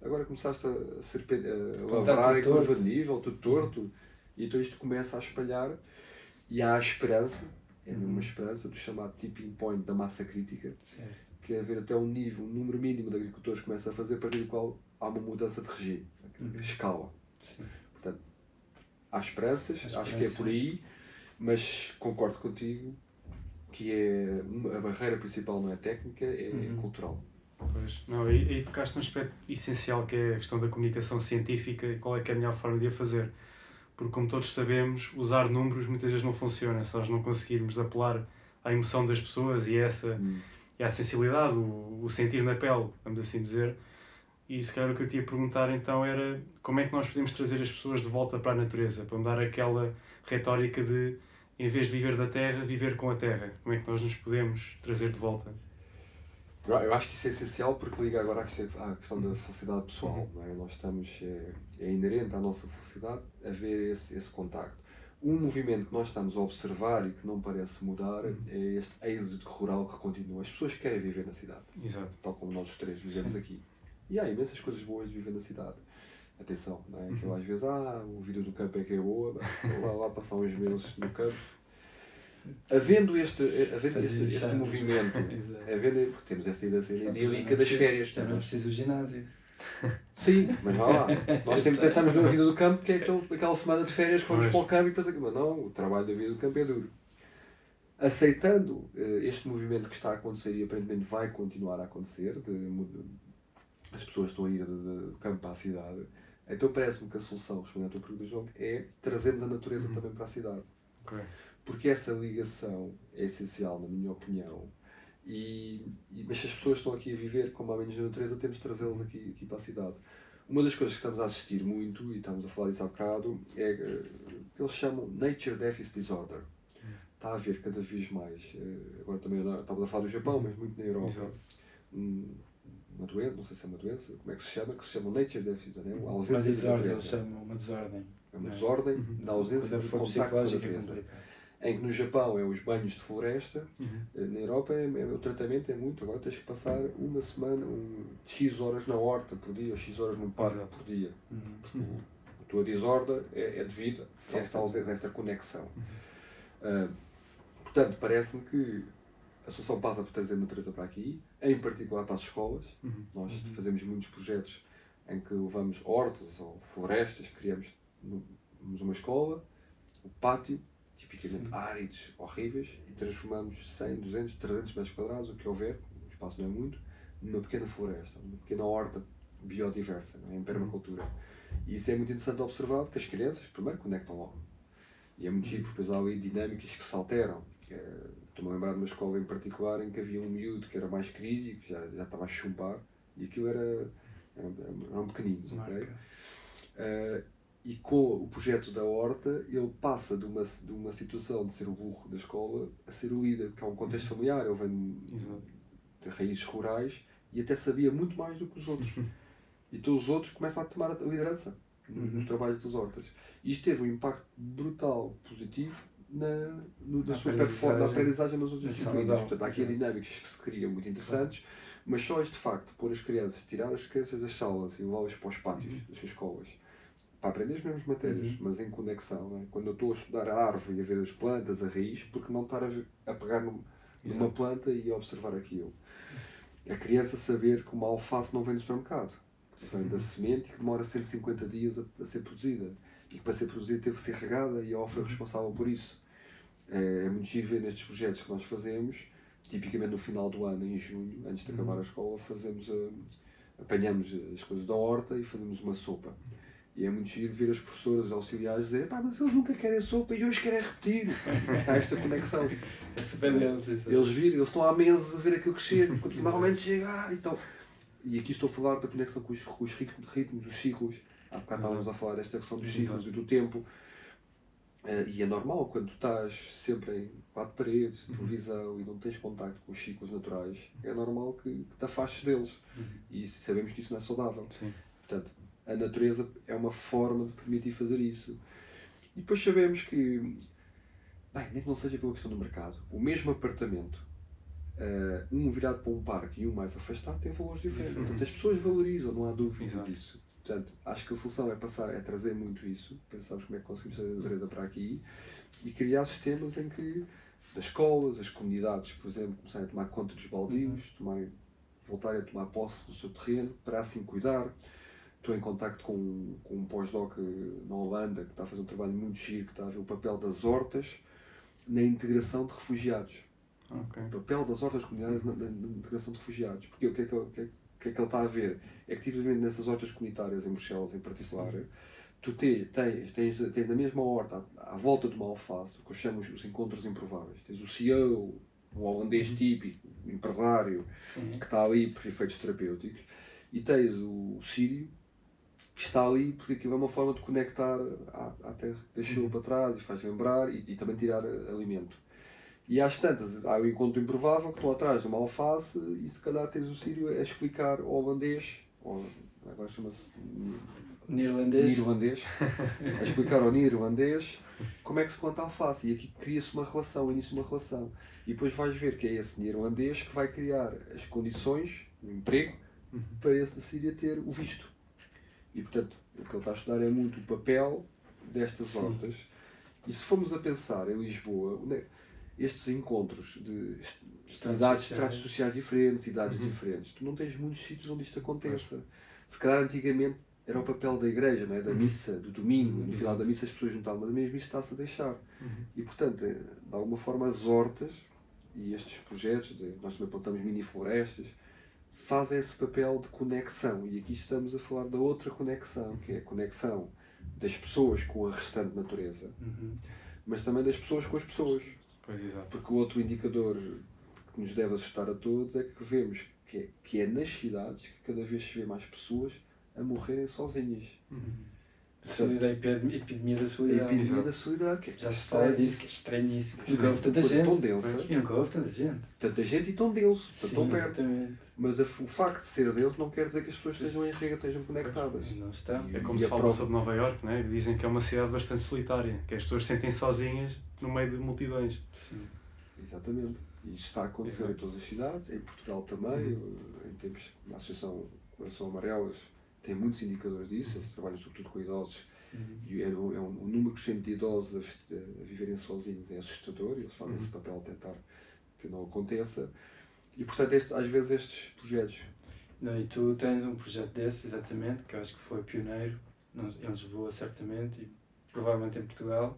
Agora começaste a lavrar em curva de nível, tudo torto. E então isto começa a espalhar e há a esperança, é uma esperança do chamado tipping point da massa crítica, que é haver até um número mínimo de agricultores que começa a fazer, a partir do qual há uma mudança de regime, escala. Portanto, há esperanças, acho que é por aí, mas concordo contigo que a barreira principal não é técnica, é cultural. Pois. Não, aí tocaste num aspecto essencial, que é a questão da comunicação científica e qual é que é a melhor forma de a fazer. Porque, como todos sabemos, usar números muitas vezes não funciona, se nós não conseguirmos apelar à emoção das pessoas e à sensibilidade, o sentir na pele, vamos assim dizer. E se calhar o que eu te ia perguntar então era como é que nós podemos trazer as pessoas de volta para a natureza, para mudar aquela retórica de, em vez de viver da terra, viver com a terra. Como é que nós nos podemos trazer de volta? Eu acho que isso é essencial porque liga agora à questão da felicidade pessoal. Não é? Nós estamos, é inerente à nossa felicidade haver esse contacto. Um movimento que nós estamos a observar e que não parece mudar é este êxodo rural que continua. As pessoas querem viver na cidade, tal como nós os três vivemos aqui. E há imensas coisas boas de viver na cidade. Atenção, não é? Que às vezes, a vida do campo é que é boa, vou lá passar uns meses no campo. havendo este Fazer movimento, porque temos esta ideia idílica das férias. Já não é preciso o ginásio. Sim, mas vá lá. Nós temos pensamos na vida do campo, que é aquela semana de férias que vamos para o campo e pensamos, mas não, o trabalho da vida do campo é duro. Aceitando este movimento que está a acontecer e aparentemente vai continuar a acontecer, as pessoas estão a ir do campo para a cidade, então parece-me que a solução, respondendo à tua pergunta, João, é trazermos a natureza também para a cidade. Okay. Porque essa ligação é essencial, na minha opinião. Mas se as pessoas estão aqui a viver com mais ou menos na natureza, temos de trazê-las aqui para a cidade. Uma das coisas que estamos a assistir muito, e estamos a falar disso há bocado, é que eles chamam Nature Deficit Disorder. Está a haver cada vez mais, agora também estava a falar do Japão, mas muito na Europa, uma doença, não sei se é uma doença, como é que se chama? Que se chama Nature Deficit, não é? A ausência de natureza. Eles chamam uma desordem. É uma desordem da ausência de contacto com a natureza. Em que no Japão é os banhos de floresta, na Europa o tratamento é muito, agora tens que passar uma semana, X horas na horta por dia, ou X horas num parque por dia. A tua desordem é devido a esta ausência, a esta conexão. Portanto, parece-me que a solução passa por trazer a natureza para aqui, em particular para as escolas. Nós fazemos muitos projetos em que levamos hortas ou florestas, criamos uma escola, o pátio, tipicamente áridos, horríveis, e transformamos 100, 200, 300 metros quadrados, o que houver, o espaço não é muito, numa pequena floresta, numa pequena horta biodiversa, não é? Em permacultura. E isso é muito interessante de observar, porque as crianças, primeiro, conectam logo. E é muito giro, porque depois há ali dinâmicas que se alteram. Estou-me a lembrar de uma escola em particular em que havia um miúdo que era mais querido, que já estava a chumbar, e aquilo eram pequeninos, ok? E com o projeto da horta, ele passa de uma situação de ser o burro da escola a ser o líder, porque é um contexto familiar, ele vem de raízes rurais e até sabia muito mais do que os outros. Então os outros começam a tomar a liderança nos trabalhos das hortas. E isto teve um impacto brutal, positivo, na aprendizagem nas outras disciplinas. Portanto, há aqui dinâmicas que se criam muito interessantes, mas só este facto de pôr as crianças, tirar as crianças das salas e levá-las para os pátios das suas escolas, para aprender as mesmas matérias, mas em conexão. Não é? Quando eu estou a estudar a árvore e a ver as plantas, a raiz, porque não estar a pegar numa planta e a observar aquilo? A criança saber que uma alface não vem do supermercado, vem da semente e que demora 150 dias a ser produzida. E que para ser produzida teve que ser regada e a OFRA é responsável por isso. É muito giro ver nestes projetos que nós fazemos, tipicamente no final do ano, em junho, antes de acabar a escola, apanhamos as coisas da horta e fazemos uma sopa. E é muito giro ver as professoras auxiliares dizer, mas eles nunca querem sopa e hoje querem repetir. Há esta conexão. Eles estão há meses a ver aquilo crescer, quando finalmente chega, então... E aqui estou a falar da conexão com os ritmos, os ciclos. Há bocado estávamos a falar desta questão dos ciclos e do tempo. E é normal, quando tu estás sempre em quatro paredes, televisão, e não tens contacto com os ciclos naturais, é normal que te afastes deles. E sabemos que isso não é saudável. Portanto, a natureza é uma forma de permitir fazer isso. E depois sabemos que, nem que não seja pela questão do mercado, o mesmo apartamento, um virado para um parque e um mais afastado, tem valores diferentes. Portanto, as pessoas valorizam, não há dúvida disso. Portanto, acho que a solução é trazer muito isso, pensarmos como é que conseguimos trazer a natureza para aqui e criar sistemas em que as escolas, as comunidades, por exemplo, começarem a tomar conta dos baldios, voltarem a tomar posse do seu terreno, para assim cuidar. Estou em contacto com um pós-doc na Holanda que está a fazer um trabalho muito giro, que está a ver o papel das hortas na integração de refugiados. O papel das hortas comunitárias na integração de refugiados. Porque o que é que ele está a ver? É que, tipicamente, nessas hortas comunitárias, em Bruxelas em particular, tu tens na mesma horta, à volta de uma alface, o que eu chamo os encontros improváveis. Tens o CEO, o holandês típico, o empresário, que está ali por efeitos terapêuticos, e tens o sírio, que está ali porque aquilo é uma forma de conectar à terra que deixou para trás e faz lembrar e também tirar alimento. E às tantas, há o encontro improvável que estão atrás de uma alface e se calhar tens o sírio a explicar ao holandês, ou agora chama-se neerlandês, a explicar ao neerlandês como é que se planta a alface. E aqui cria-se uma relação, inicia uma relação. E depois vais ver que é esse neerlandês que vai criar as condições, o emprego, para esse da Síria ter o visto. E portanto, o que ele está a estudar é muito o papel destas hortas. E se formos a pensar em Lisboa, estes encontros de Estratos estratos sociais diferentes, idades diferentes, tu não tens muitos sítios onde isto aconteça. Se calhar antigamente era o papel da igreja, não é? Da missa, do domingo, no final da missa as pessoas juntavam, mas mesmo isso está-se a deixar. E portanto, de alguma forma, as hortas e estes projetos, nós também plantamos mini-florestas, fazem esse papel de conexão. E aqui estamos a falar da outra conexão, que é a conexão das pessoas com a restante natureza, mas também das pessoas com as pessoas. Pois, exato. Porque o outro indicador que nos deve assustar a todos é que vemos que é nas cidades que cada vez se vê mais pessoas a morrerem sozinhas. A epidemia da solidão. A epidemia da solidão, que já se fala disso, que é estranhíssimo. Nunca houve tanta gente. Tão densa. E nunca houve tanta gente. Tanta gente e tão denso. Sim, tão perto. exatamente. Mas o facto de ser denso não quer dizer que as pessoas estejam em rega, estejam conectadas. Não estão. É como se fala sobre Nova Iorque, né? Dizem que é uma cidade bastante solitária, que as pessoas se sentem sozinhas no meio de multidões. Sim. Exatamente. E isto está a acontecer em todas as cidades, em Portugal também, em tempos, a Associação Coração Amarelas tem muitos indicadores disso, eles trabalham sobretudo com idosos, e um número crescente de idosos a viverem sozinhos é assustador, e eles fazem esse papel a tentar que não aconteça, e portanto às vezes estes projetos... Não, e tu tens um projeto desse, exatamente, que eu acho que foi pioneiro, em Lisboa certamente, e provavelmente em Portugal,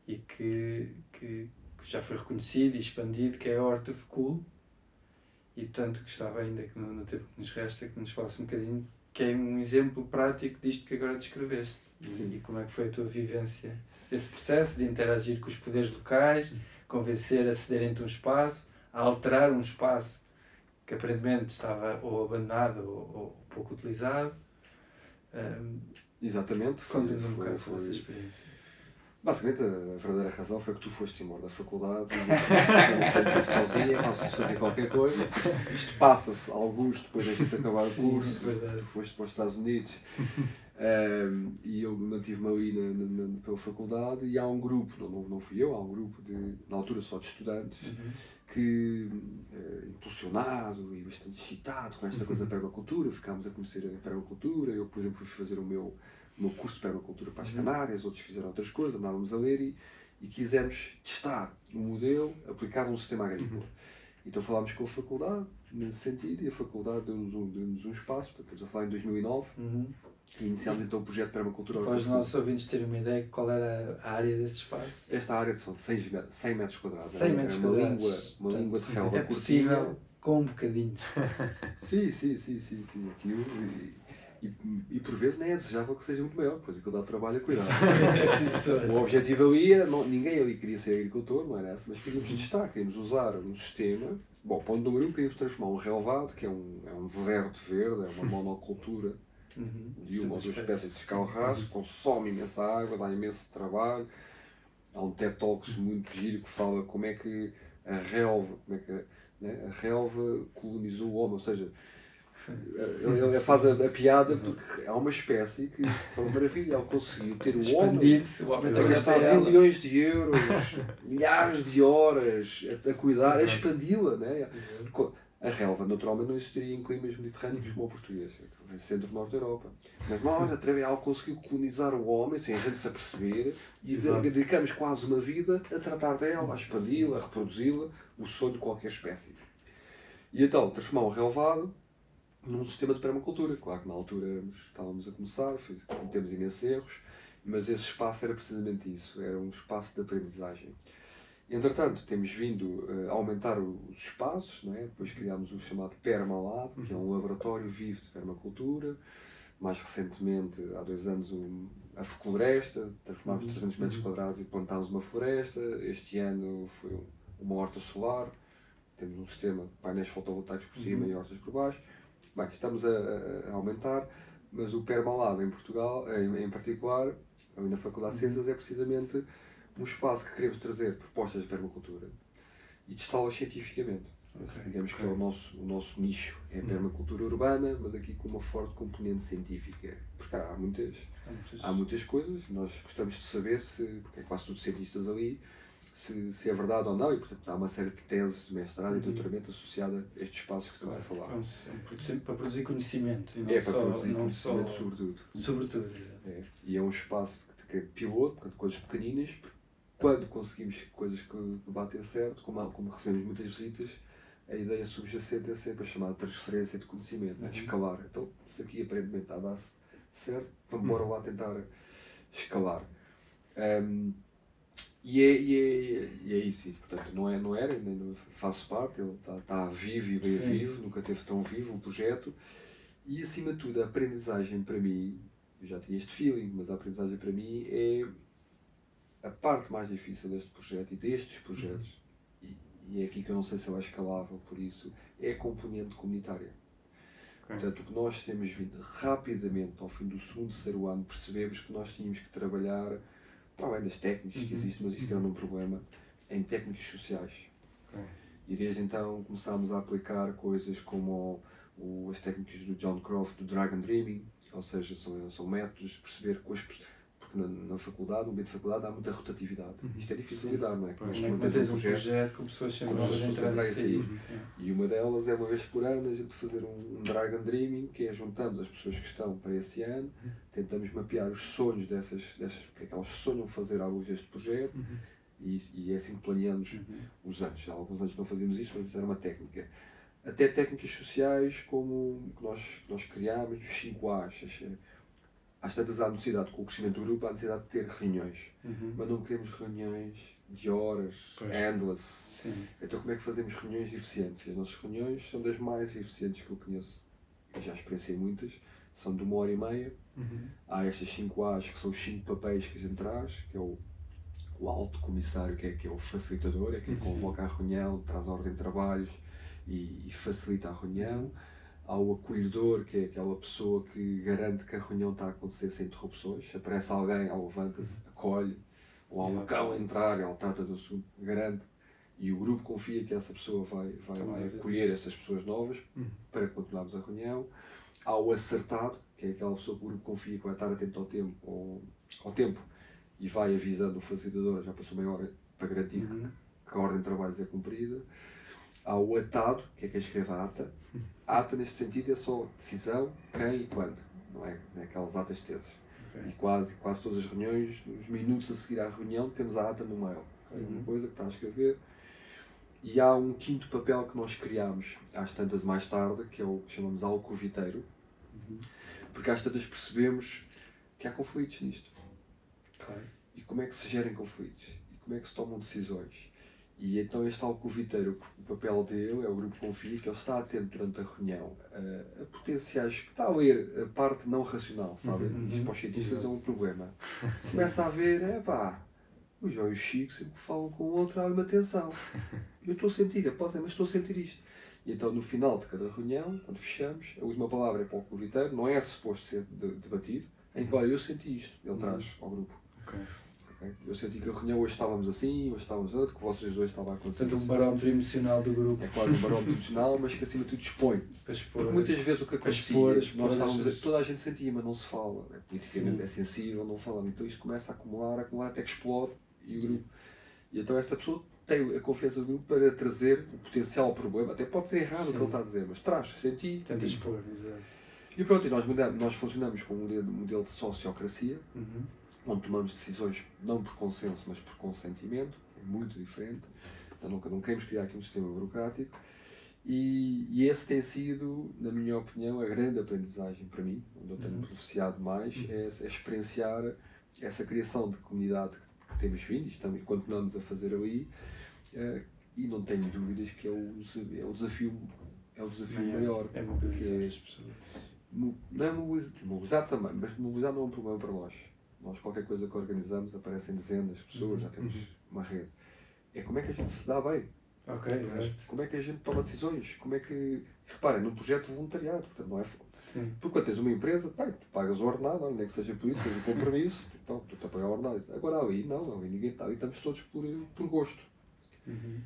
e que já foi reconhecido e expandido, que é a Horta Fecul, e portanto gostava ainda que no tempo que nos resta que nos falasse um bocadinho, que é um exemplo prático disto que agora descreveste. E como é que foi a tua vivência, esse processo de interagir com os poderes locais, convencer a cederem-te um espaço, a alterar um espaço que aparentemente estava ou abandonado ou pouco utilizado. Exatamente. Conta-nos um bocado sobre essa experiência. Basicamente, a verdadeira razão foi que tu foste embora da faculdade e não sei sozinha, não sei fazer qualquer coisa. Isto passa-se alguns depois da gente acabar o curso, tu foste para os Estados Unidos e eu mantive-me ali pela faculdade e há um grupo, não fui eu, há um grupo na altura só de estudantes que, impulsionado e bastante excitado com esta coisa da permacultura, ficámos a conhecer a permacultura. Eu, por exemplo, fui fazer o meu curso de permacultura para as Canárias, outros fizeram outras coisas, andávamos a ler e quisemos testar um modelo aplicado a um sistema agrícola. Então falámos com a faculdade, nesse sentido, e a faculdade deu-nos um espaço, portanto estamos a falar em 2009, e iniciámos então o projeto de permacultura. Para os nossos ouvintes terem uma ideia de qual era a área desse espaço. Esta área são 100 metros quadrados. 100 metros quadrados. Uma língua de relva. É possível com um bocadinho de espaço. Sim. Aquilo, e por vezes nem é desejável que seja muito maior, pois aquilo dá trabalho a cuidar. O objetivo ali ninguém ali queria ser agricultor, não era essa, mas queríamos testar, queríamos usar um sistema. Bom, ponto número 1, queríamos transformar um relvado, que é um deserto verde, é uma monocultura de uma ou duas espécies de escalraço, consome imensa água, dá imenso trabalho. Há um TED Talks muito giro que fala como é que a relva colonizou o homem, ou seja, ele faz a piada porque há uma espécie que foi uma maravilha, ele conseguiu ter o homem a gastar bilhões de euros, milhares de horas a cuidar, a expandi-la, né? A relva naturalmente não existiria em climas mediterrâneos como o português, em centro-norte da Europa. Mas nós, através dela, conseguiu colonizar o homem sem a gente se aperceber e dedicamos quase uma vida a tratar dela, a expandi-la, a reproduzi-la, o sonho de qualquer espécie. E então, transformar o relvado num sistema de permacultura. Claro que na altura estávamos a começar, cometemos imensos erros, mas esse espaço era precisamente isso, era um espaço de aprendizagem. Entretanto, temos vindo a aumentar os espaços, não é? Depois criámos o chamado Permalab, que é um laboratório vivo de permacultura. Mais recentemente, há 2 anos, a Floresta, transformámos 300 metros quadrados e plantámos uma floresta. Este ano foi uma horta solar, temos um sistema de painéis fotovoltaicos por cima e hortas por baixo. Bem, estamos a aumentar, mas o Permalab em Portugal, em particular, ali na Faculdade de Ciências, é precisamente um espaço que queremos trazer propostas de permacultura e testá-las cientificamente. Digamos que é o nosso nicho, é a permacultura urbana, mas aqui com uma forte componente científica. Porque há muitas coisas, nós gostamos de saber, porque é quase tudo cientistas ali, se é verdade ou não, e portanto há uma série de teses de mestrado e doutoramento associada a estes espaços que estamos a falar. Para produzir conhecimento e não para produzir conhecimento sobretudo. Sobretudo. E é um espaço que é piloto, portanto, coisas pequeninas, quando conseguimos coisas que batem certo, como recebemos muitas visitas, a ideia subjacente é sempre a chamada transferência de conhecimento, né? Escalar. Então, se aqui aparentemente está a dar certo, vamos embora lá tentar escalar. E é isso, portanto, não era, ainda faço parte, ele está vivo e bem vivo, nunca teve tão vivo o projeto. E acima de tudo, a aprendizagem para mim, eu já tinha este feeling, mas a aprendizagem para mim é a parte mais difícil deste projeto e destes projetos, e é aqui que eu não sei se ela é escalável, por isso, é a componente comunitária. Portanto, o que nós temos vindo rapidamente, ao fim do segundo, terceiro ano, percebemos que nós tínhamos que trabalhar, para além das técnicas que existem, mas isto era um problema, em técnicas sociais. E desde então começámos a aplicar coisas como as técnicas do John Croft, do Dragon Dreaming, ou seja, são métodos de perceber que porque na faculdade, no ambiente de faculdade, há muita rotatividade. Isto é difícil de lidar, não é? Como é que mantens um projeto com pessoas sempre novas a entrar e sair. E uma delas é, uma vez por ano, a gente fazer um Dragon Dreaming, que é juntamos as pessoas que estão para esse ano, tentamos mapear os sonhos dessas porque é que elas sonham fazer à luz deste projeto, e é assim que planeamos os anos. Há alguns anos não fazíamos isso, mas isso era uma técnica. Até técnicas sociais como que nós criámos, os 5 A's. Às tantas há a necessidade, com o crescimento do grupo, há a necessidade de ter reuniões. Mas não queremos reuniões de horas, endless. Sim. Então como é que fazemos reuniões eficientes? As nossas reuniões são das mais eficientes que eu conheço. Eu já experienciei muitas, são de 1h30. Há estas 5 A's, que são os 5 papéis que a gente traz, que é o alto comissário, que é o facilitador, é quem convoca a reunião, traz a ordem de trabalhos e facilita a reunião. Há o acolhedor, que é aquela pessoa que garante que a reunião está a acontecer sem interrupções. Se aparece alguém, ela levanta-se, acolhe, ou há um cão a entrar, ela trata do assunto, garante. E o grupo confia que essa pessoa vai acolher estas pessoas novas para continuarmos a reunião. Há o acertado, que é aquela pessoa que o grupo confia que vai estar atento ao tempo e vai avisando o facilitador, já passou meia hora, para garantir que a ordem de trabalhos é cumprida. Há o atado, que é quem escreve a ata. A ata, neste sentido, é só decisão, quem e quando, não é aquelas atas teses. E quase todas as reuniões, nos minutos a seguir à reunião, temos a ata no mail. É uma coisa que está a escrever. E há um quinto papel que nós criámos, às tantas mais tarde, que é o que chamamos alcoviteiro, porque às tantas percebemos que há conflitos nisto. E como é que se gerem conflitos? E como é que se tomam decisões? E então este alcoviteiro, o papel dele é o grupo confia que ele está atento durante a reunião a potenciais, está a ler a parte não racional, sabe? Isto para os cientistas é um problema. Começa a ver, o João e o Chico sempre falam com o outro, há uma tensão. Eu estou a sentir, mas estou a sentir isto. E então no final de cada reunião, quando fechamos, a última palavra é para o alcoviteiro, não é suposto ser debatido, em que, olha, eu senti isto, ele traz ao grupo. Eu senti que a reunião hoje estávamos assim, hoje estávamos outro, que vocês dois estavam a acontecer. Portanto, um barómetro emocional do grupo. É claro, um barómetro emocional, mas que acima de tudo expõe. Porque muitas vezes o que acontecia, nós estávamos toda a gente sentia, mas não se fala. Politicamente é sensível, não falamos. Então isto começa a acumular até que explode e o grupo. E então esta pessoa tem a confiança do grupo para trazer o potencial problema. Até pode ser errado o que ele está a dizer, mas traz, senti. Tenta expor, exato. E pronto, e nós funcionamos com um modelo de sociocracia, onde tomamos decisões não por consenso, mas por consentimento, é muito diferente. Então não queremos criar aqui um sistema burocrático. E esse tem sido, na minha opinião, a grande aprendizagem para mim, onde eu tenho beneficiado mais, é experienciar essa criação de comunidade que temos vindo e continuamos a fazer ali, e não tenho dúvidas que é o desafio maior. É mobilizar as pessoas. Não é mobilizar também, mas mobilizar não é um problema para nós. Nós, qualquer coisa que organizamos, aparecem dezenas de pessoas, já temos uma rede. É como é que a gente se dá bem. Como é que a gente toma decisões. Como é que... Reparem, num projeto de voluntariado, portanto, não é... Sim. Porque quando tens uma empresa, tu pagas o ordenado, nem que seja por isso, tens um compromisso, então tu estás a pagar o ordenado. Agora ali ninguém está ali, estamos todos por gosto.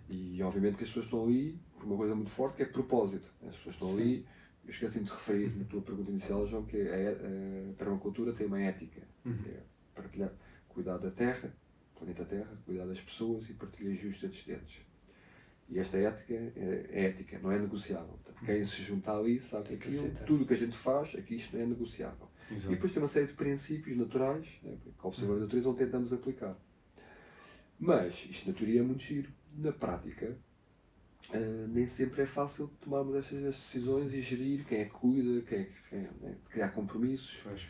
E obviamente que as pessoas estão ali por uma coisa muito forte, que é propósito. As pessoas estão ali... Eu esqueci-me de referir na tua pergunta inicial, João, que a permacultura tem uma ética. É partilhar, cuidar da terra, planeta Terra, cuidar das pessoas e partilha justa dos dentes. E esta ética é ética, não é negociável. Portanto, quem se junta ali sabe que tudo o que a gente faz, aqui isto não é negociável. Exato. E depois tem uma série de princípios naturais, né, que observando a natureza, onde tentamos aplicar. Mas isto na teoria é muito giro. Na prática, nem sempre é fácil tomarmos estas decisões e gerir quem é que cuida, né? Criar compromissos. Pois.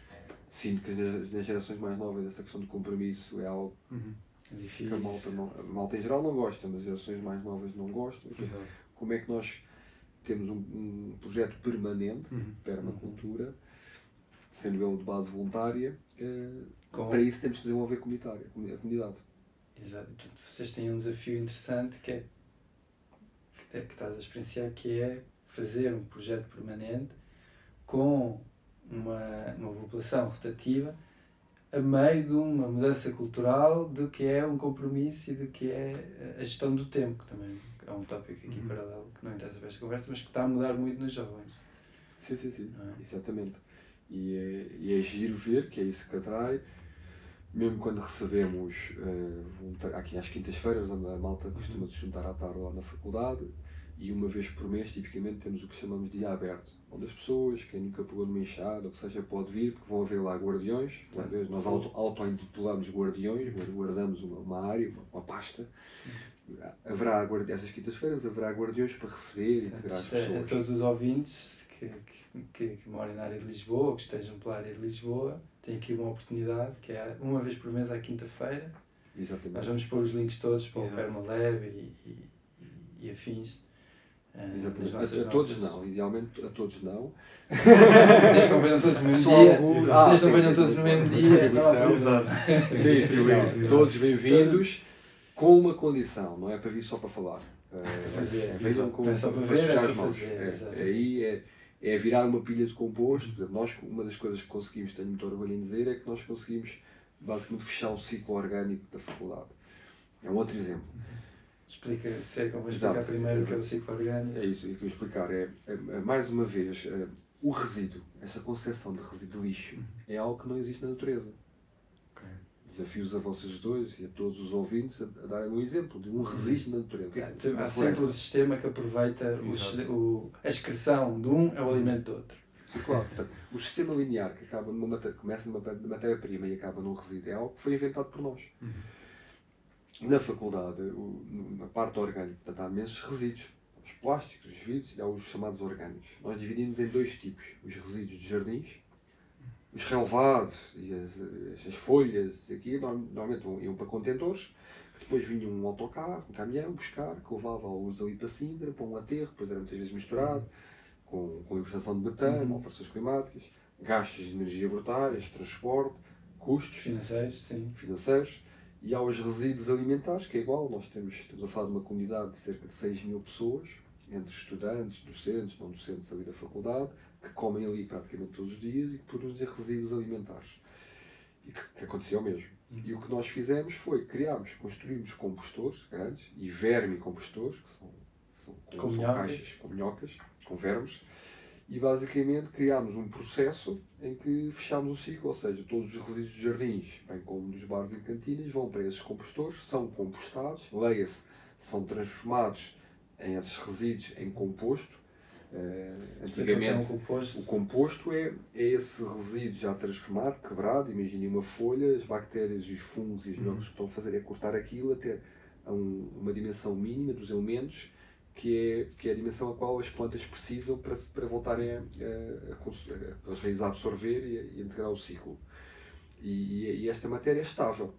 Sinto que nas gerações mais novas esta questão do compromisso é algo É que difícil. a malta em geral não gosta, mas as gerações mais novas não gostam. Exato. Como é que nós temos um projeto permanente de permacultura, sendo ele de base voluntária, para isso temos que desenvolver a comunidade. Exato. Portanto, vocês têm um desafio interessante que estás a experienciar, que é fazer um projeto permanente com uma população rotativa a meio de uma mudança cultural do que é um compromisso e do que é a gestão do tempo, que também é um tópico aqui paralelo, que não interessa para esta conversa, mas que está a mudar muito nos jovens. Sim, exatamente. E é giro ver que é isso que atrai, mesmo quando recebemos aqui às quintas-feiras, onde a malta costuma se juntar à tarde lá na faculdade, e uma vez por mês, tipicamente, temos o que chamamos de dia aberto, onde as pessoas, quem nunca pegou numa enxada, ou que seja, pode vir, porque vão haver lá guardiões. Nós auto-intitulamos guardiões, guardamos uma área, uma pasta. Haverá, essas quintas-feiras, haverá guardiões para receber e integrar as pessoas. A todos os ouvintes que morem na área de Lisboa, ou que estejam pela área de Lisboa, têm aqui uma oportunidade, que é uma vez por mês à quinta-feira. Exatamente. Nós vamos pôr os links todos para o Permalab e afins. Exatamente. A todos não, idealmente a todos não. Desde que não venham todos no mesmo dia. Desde que não venham todos no mesmo dia. Sim, todos bem-vindos, com uma condição, não é para vir só para falar. Venham para sujar as mãos. Aí é virar uma pilha de composto. Nós, uma das coisas que conseguimos, tenho muito orgulho em dizer, é que nós conseguimos basicamente fechar o ciclo orgânico da faculdade. É um outro exemplo. Explica, vou explicar primeiro o que é o ciclo orgânico. É isso que eu vou explicar. Mais uma vez, o resíduo, essa concepção de resíduo de lixo, é algo que não existe na natureza. Okay. Desafios a vocês dois e a todos os ouvintes a darem um exemplo de um resíduo na natureza. Há sempre um sistema que aproveita a excreção de um é o alimento do outro. Claro, portanto, o sistema linear que começa numa matéria-prima e acaba num resíduo é algo que foi inventado por nós. Na faculdade, na parte orgânica, portanto, há imensos resíduos. Os plásticos, os vidros e há os chamados orgânicos. Nós dividimos em dois tipos. Os resíduos de jardins, os relevados e as folhas, aqui normalmente iam para contentores, que depois vinha um autocarro, um caminhão, buscar, que levava alguns ali para Sintra, para um aterro, depois era muitas vezes misturado, com libertação de metano, alterações climáticas, gastos de energia brutais, transporte, custos financeiros. E há os resíduos alimentares, que é igual, nós estamos a falar de uma comunidade de cerca de 6.000 pessoas, entre estudantes, docentes, não docentes ali da faculdade, que comem ali praticamente todos os dias e que produzem resíduos alimentares. E que acontecia o mesmo. E o que nós fizemos foi construímos compostores grandes e vermicompostores, que são caixas com minhocas, com vermes, e basicamente criámos um processo em que fechámos o ciclo, ou seja, todos os resíduos de jardins, bem como dos bares e cantinas, vão para esses compostores, são compostados, leia-se, são transformados em esses resíduos em composto. Antigamente o composto é esse resíduo já transformado, quebrado. Imaginem uma folha, as bactérias, os fungos e as minhocas que estão a fazer é cortar aquilo até a uma dimensão mínima dos elementos, que é a dimensão a qual as plantas precisam para voltarem as raízes a absorver e a integrar o ciclo. E esta matéria é estável.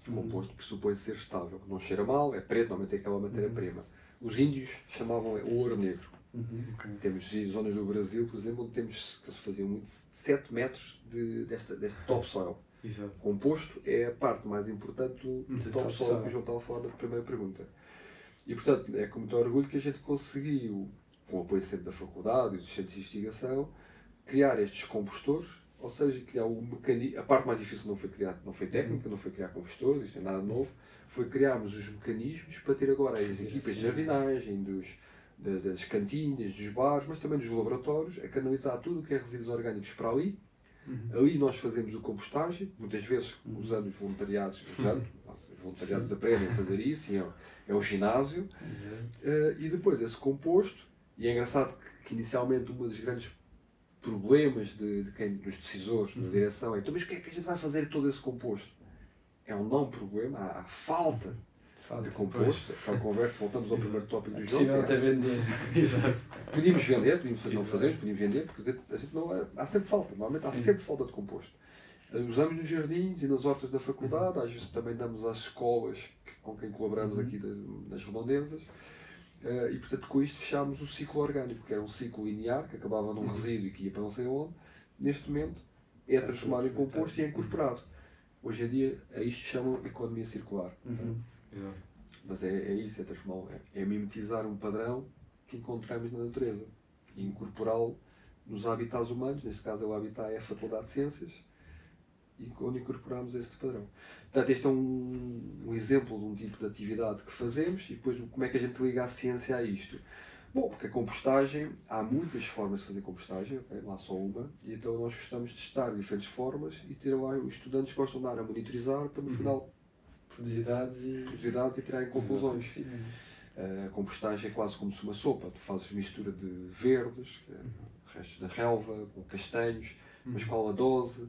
O composto pressupõe ser estável. Não cheira mal, é preto, normalmente é aquela matéria-prima. Os índios chamavam o ouro negro. Temos zonas do Brasil, por exemplo, onde que se faziam muito 7 metros deste topsoil. Exato. O composto é a parte mais importante do topsoil que o João estava a falar na primeira pergunta. E, portanto, é com muito orgulho que a gente conseguiu, com o apoio sempre da faculdade e dos centros de investigação, criar estes compostores, ou seja, criar um mecanismo. A parte mais difícil não foi técnica, não foi criar compostores, isto é nada novo, foi criarmos os mecanismos para ter agora as equipas de jardinagem, das cantinas, dos bares, mas também dos laboratórios, a canalizar tudo o que é resíduos orgânicos para ali. Ali nós fazemos a compostagem, muitas vezes usando os voluntariados, os voluntariados aprendem a fazer isso, e é o ginásio. E depois esse composto, e é engraçado que inicialmente um dos grandes problemas dos decisores da direção é: então, mas o que é que a gente vai fazer todo esse composto? é um não problema, há falta de composto. Aquela conversa, voltamos ao primeiro tópico do jogo. Possível até vender. Exato. Podíamos vender, não fazemos, podíamos vender, porque a gente não, há sempre falta, normalmente há sempre falta de composto. Usamos nos jardins e nas hortas da faculdade, às vezes também damos às escolas com quem colaboramos aqui nas redondezas. E portanto com isto fechámos o ciclo orgânico, que era um ciclo linear, que acabava num resíduo e que ia para não sei onde. Neste momento é transformado em composto e é incorporado. Hoje em dia a isto chamam economia circular. Exato. Mas é isso, é transformar, é mimetizar um padrão que encontramos na natureza e incorporá-lo nos habitats humanos, neste caso o habitat é a Faculdade de Ciências, e onde incorporamos este padrão. Portanto, este é um exemplo de um tipo de atividade que fazemos e depois como é que a gente liga a ciência a isto. Bom, porque a compostagem, há muitas formas de fazer compostagem, okay? Não há só uma, e então nós gostamos de testar diferentes formas e ter lá, os estudantes gostam de dar a monitorizar para no final Produzir e tirarem conclusões. A compostagem é quase como se uma sopa, tu fazes mistura de verdes, restos da relva, com castanhos, mas qual a dose,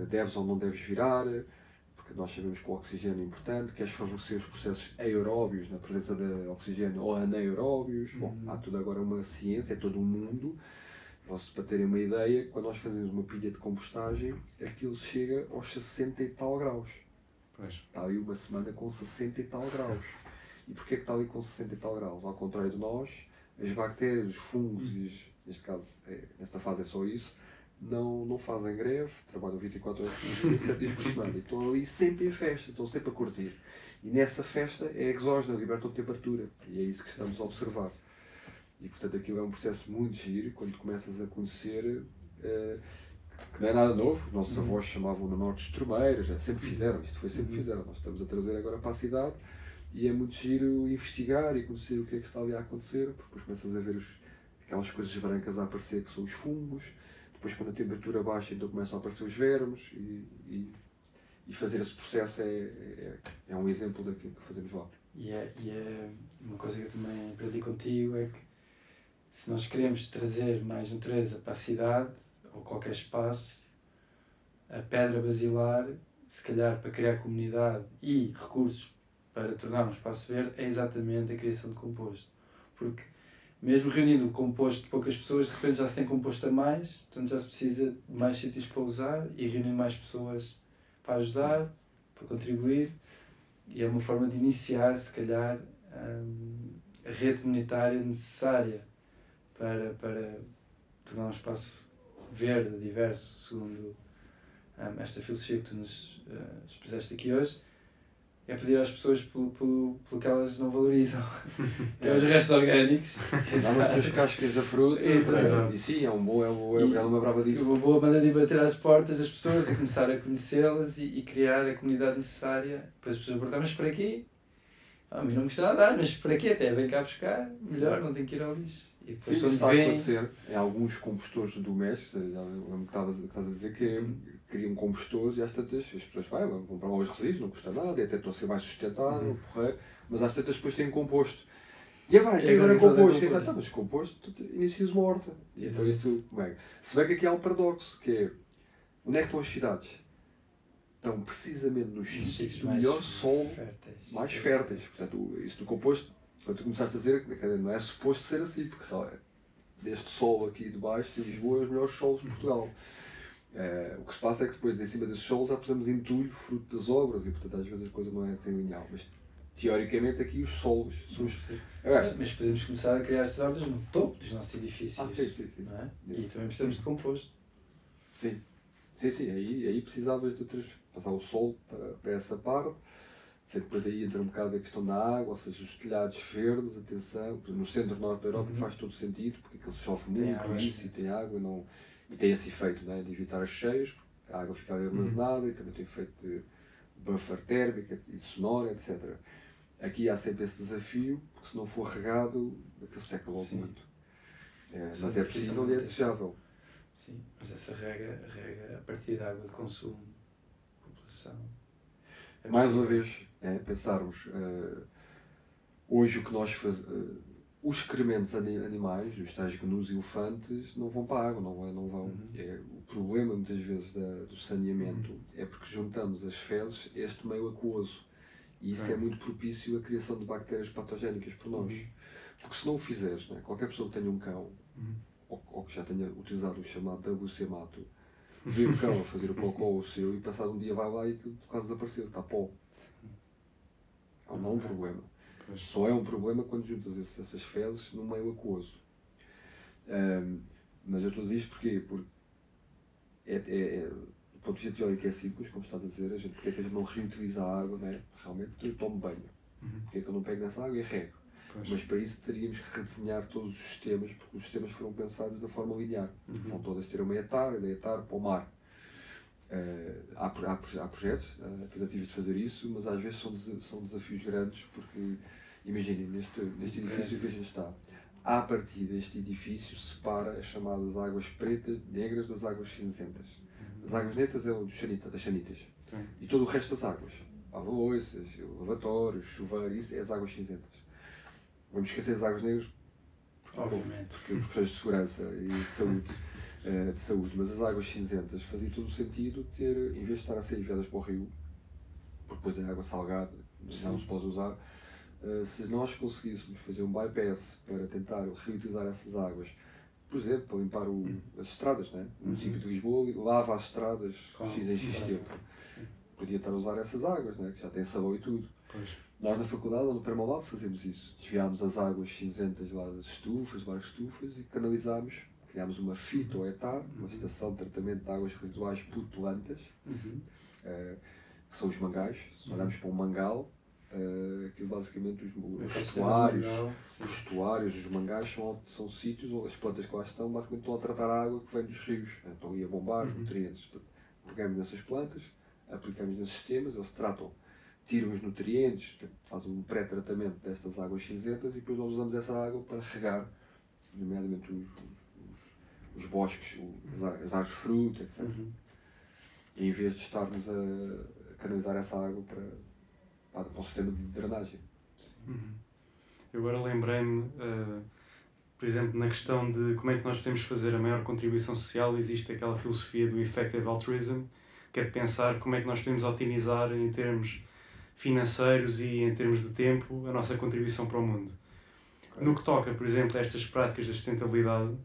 deves ou não deves virar, porque nós sabemos que o oxigênio é importante, queres favorecer os processos aeróbios na presença de oxigênio ou anaeróbios. Bom, há tudo agora uma ciência, é todo um mundo. Para terem uma ideia, quando nós fazemos uma pilha de compostagem, aquilo chega aos 60 e tal graus. Pois. Está ali uma semana com 60 e tal graus. E porquê que está ali com 60 e tal graus? Ao contrário de nós, as bactérias, os fungos, neste caso, nesta fase é só isso, não fazem greve, trabalham 24 horas por dia, 7 dias por semana. E estão ali sempre em festa, estão sempre a curtir. E nessa festa é exógena, libertam temperatura. E é isso que estamos a observar. E portanto aquilo é um processo muito giro, quando começas a conhecer, que não é nada novo. Os nossos avós chamavam no norte de esturmeiras, sempre fizeram, isto foi sempre fizeram. Nós estamos a trazer agora para a cidade e é muito giro investigar e conhecer o que é que está ali a acontecer, porque depois começas a ver aquelas coisas brancas a aparecer que são os fungos. Depois, quando a temperatura baixa, então começam a aparecer os vermes e fazer esse processo é um exemplo daquilo que fazemos lá. E é uma coisa que eu também aprendi contigo, é que se nós queremos trazer mais natureza para a cidade ou qualquer espaço, a pedra basilar, se calhar para criar comunidade e recursos para tornar um espaço verde, é exatamente a criação de composto. Porque mesmo reunindo o composto de poucas pessoas, de repente já se tem composto a mais, portanto já se precisa de mais sítios para usar e reunir mais pessoas para ajudar, para contribuir, e é uma forma de iniciar, se calhar, a rede comunitária necessária para tornar um espaço verde, diverso, segundo esta filosofia que tu nos expuseste aqui hoje. É pedir às pessoas pelo que elas não valorizam, que é os restos orgânicos. Dá-nos as cascas da fruta, e sim, é uma brava disso. Uma boa maneira de bater às portas das pessoas e começar a conhecê-las e criar a comunidade necessária. Depois as pessoas perguntam, mas para quê? A mim não me está a dar, mas para quê? Até vem cá buscar, melhor, não tem que ir ao lixo. E depois, sim, isso está a acontecer em alguns compostores domésticos. Já lembro que estás a dizer que criam compostores e às tantas as pessoas vão comprar os resíduos, não custa nada, até estão a ser mais sustentável, porreiro, mas às tantas depois têm composto. E agora composto. Mas composto, tu inicias uma horta. Então isso, se bem que aqui há um paradoxo, que é, onde é que estão as cidades? Estão precisamente nos sítios do melhor solo, mais férteis. Portanto, isso do composto, quando tu começaste a dizer, não é suposto ser assim, porque deste solo aqui de baixo de Lisboa é os melhores solos de Portugal. O que se passa é que depois, em cima desses solos, já pusemos entulho, fruto das obras, e portanto às vezes a coisa não é assim lineal. Mas teoricamente aqui os solos são os... Mas podemos começar a criar estas hortas no topo dos nossos edifícios. Sim. Não é? E também precisamos de composto. Sim. Aí precisavas de passar o sol para essa parte. Depois aí entra um bocado a questão da água, ou seja, os telhados verdes, atenção, no centro-norte da Europa faz todo sentido, porque aquilo chove muito, e tem água, e tem esse efeito, não é, de evitar as cheias, porque a água fica ali armazenada, e também tem efeito de buffer térmica e sonora, etc. Aqui há sempre esse desafio, porque se não for regado, aquilo seca logo muito. Mas é possível e é desejável. Sim, mas essa rega a partir da água de consumo, população. Mais uma vez, pensarmos, hoje o que nós os excrementos animais, os tais gnus e elefantes, não vão para a água, não vão. O problema, muitas vezes, do saneamento é porque juntamos as fezes a este meio aquoso. E isso é muito propício à criação de bactérias patogénicas por nós. Porque se não o fizeres, né, qualquer pessoa que tenha um cão, ou que já tenha utilizado o chamado WC Mato, vê o cão a fazer o cocó o seu e passado um dia vai lá e aquilo quase desapareceu, está pó. Não é um problema. Só é um problema quando juntas essas fezes no meio aquoso. Mas eu estou a dizer isto porquê? Porque do ponto de vista teórico é simples, como estás a dizer, porque é que a gente não reutiliza a água, né? Realmente eu tomo banho. Porque é que eu não pego nessa água e rego? Mas para isso teríamos que redesenhar todos os sistemas, porque os sistemas foram pensados da forma linear. Vão todas ter uma etar para o mar. Há projetos, tentativas de fazer isso, mas às vezes são desafios grandes, porque imaginem, neste edifício que a gente está, à partida este edifício separa as chamadas águas pretas, negras das águas cinzentas. As águas netas é o das sanitas. E todo o resto das águas, lava-louças, lavatórios, chuveiro, isso é as águas cinzentas. Vamos esquecer as águas negras por questões de segurança e de saúde, mas as águas cinzentas fazia todo o sentido ter, em vez de estar a ser enviadas para o rio, porque depois é água salgada, não se pode usar, se nós conseguíssemos fazer um bypass para tentar reutilizar essas águas, por exemplo, para limpar as estradas, né? O município de Lisboa lava as estradas X em X tempo. Podia estar a usar essas águas, né? Que já tem sabão e tudo. Nós na faculdade, no Permalab, fazemos isso. Desviámos as águas cinzentas lá das estufas, várias estufas, e canalizámos. Criámos uma fitoetar, uma estação de tratamento de águas residuais por plantas, que são os mangais. Mandamos para um mangal. Aquilo basicamente os estuários, os mangais são sítios onde as plantas que lá estão basicamente estão a tratar a água que vem dos rios. Estão ali a bombar os nutrientes. Pegamos nessas plantas, aplicamos nesses sistemas, eles tratam, tiram os nutrientes, fazem um pré-tratamento destas águas cinzentas e depois nós usamos essa água para regar, nomeadamente os bosques, as árvores de fruta, etc. E em vez de estarmos a canalizar essa água para o sistema de drenagem. Eu agora lembrei-me, por exemplo, na questão de como é que nós podemos fazer a maior contribuição social, existe aquela filosofia do effective altruism, que é de pensar como é que nós podemos otimizar em termos financeiros e em termos de tempo a nossa contribuição para o mundo. No que toca, por exemplo, a estas práticas da sustentabilidade,